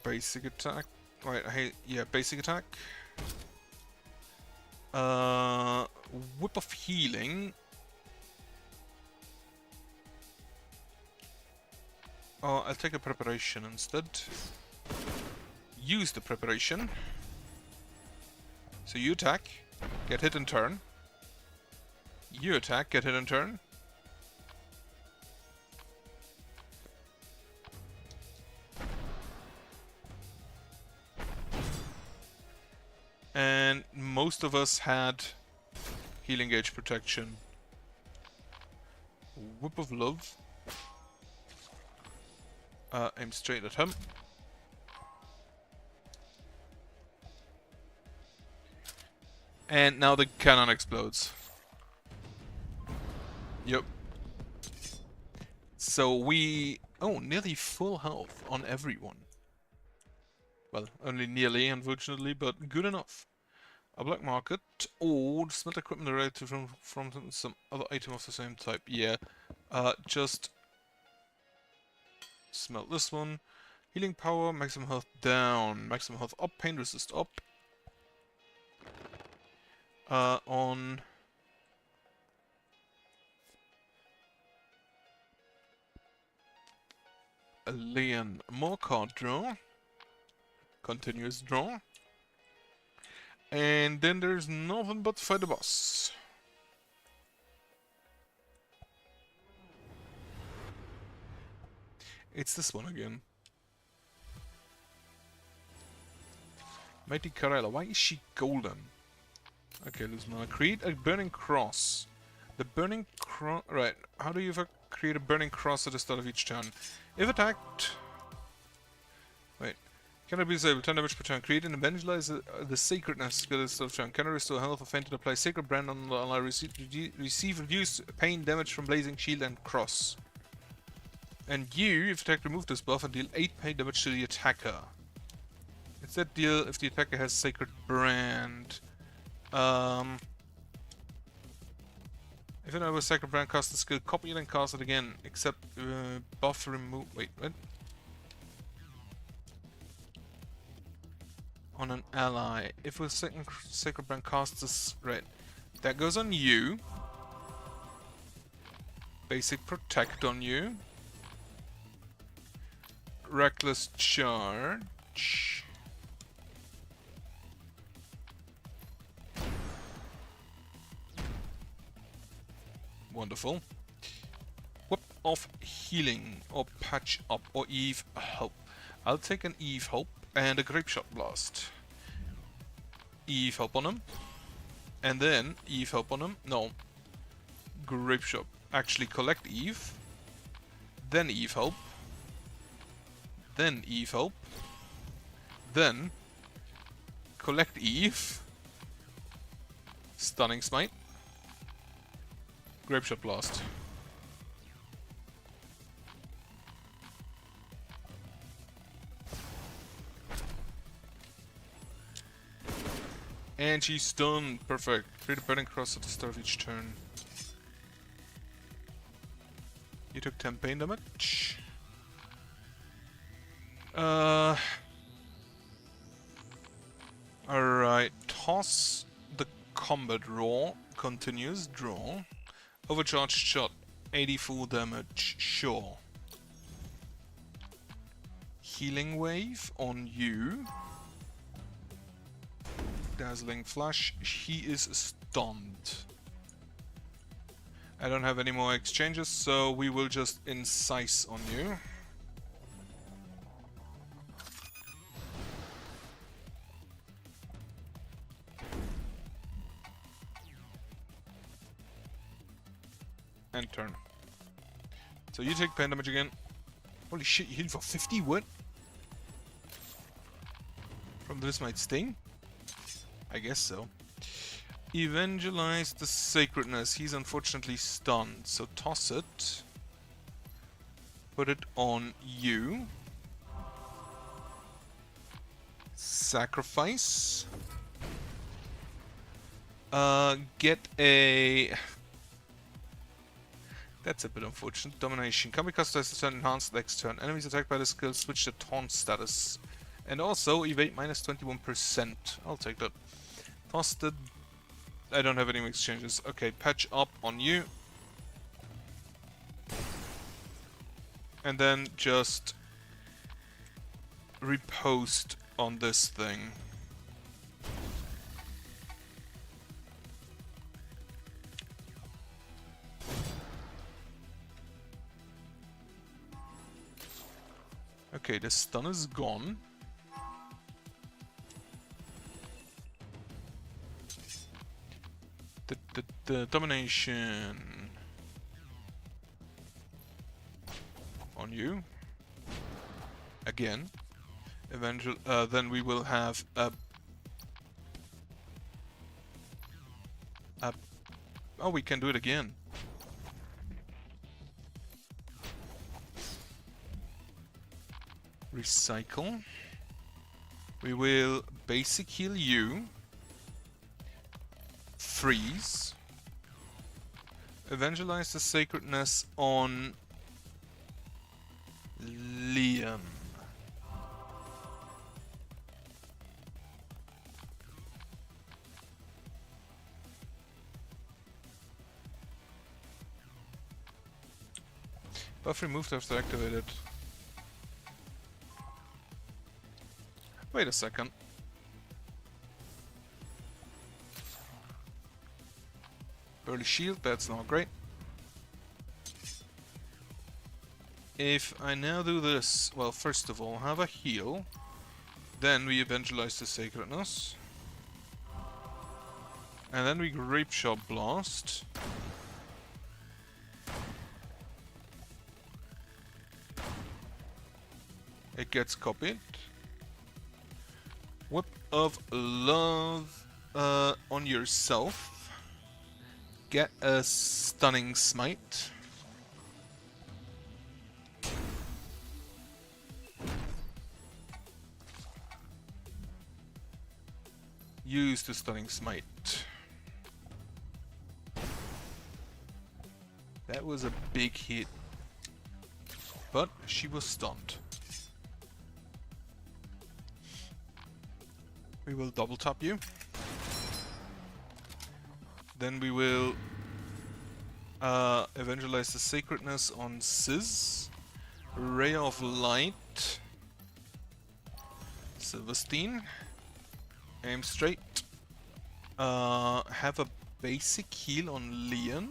Basic attack. Right, yeah, basic attack. Whip of healing. Oh, I'll take a preparation instead. Use the preparation. So you attack, get hit and turn. You attack, get hit and turn. And most of us had healing gauge protection. Whip of love. Aim straight at him. And now the cannon explodes. Yep. So we... Oh, nearly full health on everyone. Well, only nearly, unfortunately, but good enough. A black market or smelt equipment related from some other item of the same type. Yeah, just smelt this one. Healing power, maximum health down, maximum health up, pain resist up. On Alien, more card draw. Continuous draw. And then there's nothing but fight the boss. It's this one again. Mighty Karela, why is she golden? Okay, Luzma. Create a burning cross. The burning cross... Right, how do you create a burning cross at the start of each turn? If attacked... Wait. Cannot be disabled. 10 damage per turn. Create and evangelize the sacredness skill at the start of turn. Cannot restore health or faint and apply sacred brand on the ally. Receive reduced pain damage from blazing shield and cross. And you, if attacked, remove this buff and deal 8 pain damage to the attacker. It's that deal if the attacker has sacred brand. If another sacred brand casts the skill, copy it and cast it again. Except buff remove. Wait, what? On an ally. If a second sacred brand casts this, right, that goes on you. Basic protect on you. Reckless charge. Wonderful. Whip of healing, or patch up, or Eve Hope. I'll take an Eve Hope and a Grape Shot Blast. Eve Hope on him. And then Eve Hope on him. No. Grape Shot. Actually collect Eve. Then Eve Hope. Then Eve Hope. Then collect Eve. Stunning Smite. Grape Shot Blast. And she's stunned. Perfect. Create a burning cross at the start of each turn. You took 10 pain damage. Alright. Toss the combat roll. Continuous draw. Overcharged shot. 80 full damage. Sure. Healing wave on you. Dazzling flash. He is stunned. I don't have any more exchanges, so we will just incise on you. And turn. So you take pain damage again. Holy shit, you hit for 50? What? From this might sting? I guess so. Evangelize the sacredness. He's unfortunately stunned, so toss it. Put it on you. Sacrifice. Get a... That's a bit unfortunate. Domination. Can be customized to turn enhanced next turn. Enemies attacked by the skill switch to taunt status. And also evade minus 21%. I'll take that. Tossed it. I don't have any exchanges. Okay, patch up on you. And then just repost on this thing. Okay, the stun is gone. The domination on you again. Then we will have a oh, we can do it again. Recycle. We will basic heal you. Freeze. Evangelize the sacredness on Liam. Buff removed after activated. Wait a second. Early shield, that's not great. If I now do this, well, first of all, have a heal. Then we evangelize the sacredness. And then we Grape Shot Blast. It gets copied. Whip of Love on yourself. Get a Stunning Smite. Use the Stunning Smite. That was a big hit. But she was stunned. We will double tap you. Then we will evangelize the sacredness on Sis. Ray of Light. Silverstein. Aim straight. Have a basic heal on Leon.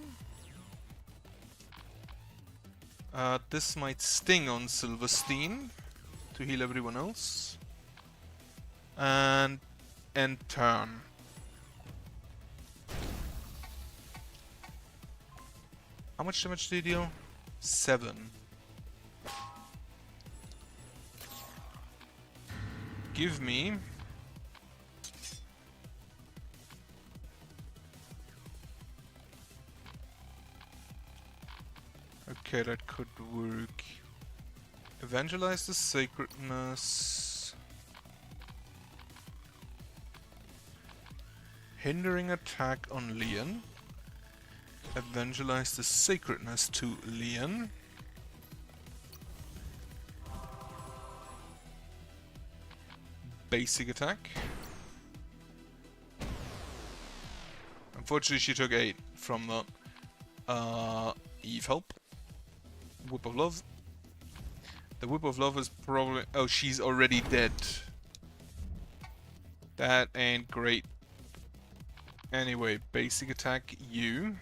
This might sting on Silverstein to heal everyone else. And end turn. How much damage do you deal? 7. Give me okay, that could work. Evangelize the sacredness. Hindering attack on Leon. Evangelize the sacredness to Leon. Basic attack. Unfortunately, she took 8 from the Eve help. Whip of Love. The Whip of Love is probably... oh, she's already dead. That ain't great. Anyway, basic attack, you.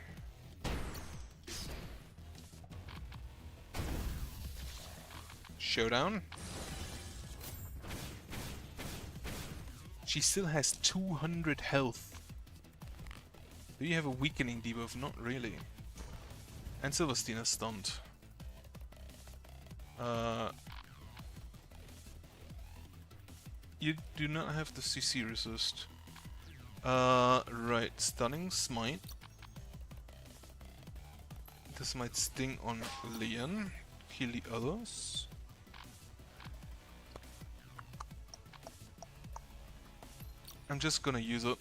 Showdown. She still has 200 health. Do you have a weakening debuff? Not really. And Silverstein is stunned. You do not have the CC resist. Right, Stunning Smite. This might sting on Leon. Kill the others. I'm just gonna use it.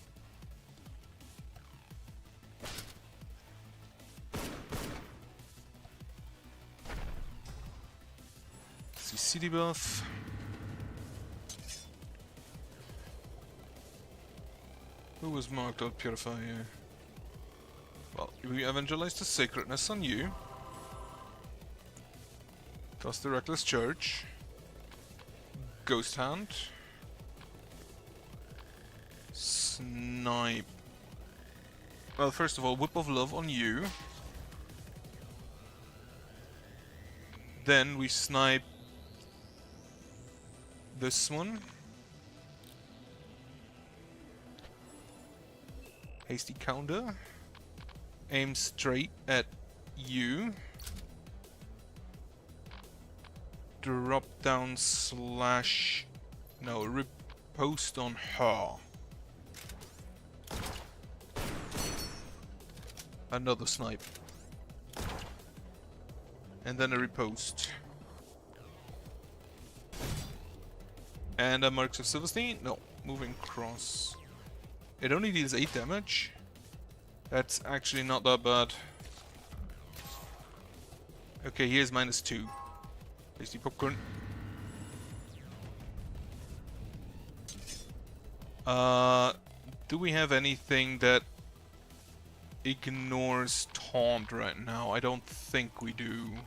CC debuff. Who was marked out Purify you? Well, we evangelize the sacredness on you. Toss the Reckless Charge. Ghost Hand. Snipe. Well, first of all, Whip of Love on you. Then we snipe this one. Hasty counter. Aim straight at you. Drop down slash... no, riposte on her. Another snipe. And then a riposte. And a Marks of Silverstein? No, moving cross. It only deals 8 damage. That's actually not that bad. Okay, here's -2. Tasty popcorn. Do we have anything that ignores taunt right now? I don't think we do.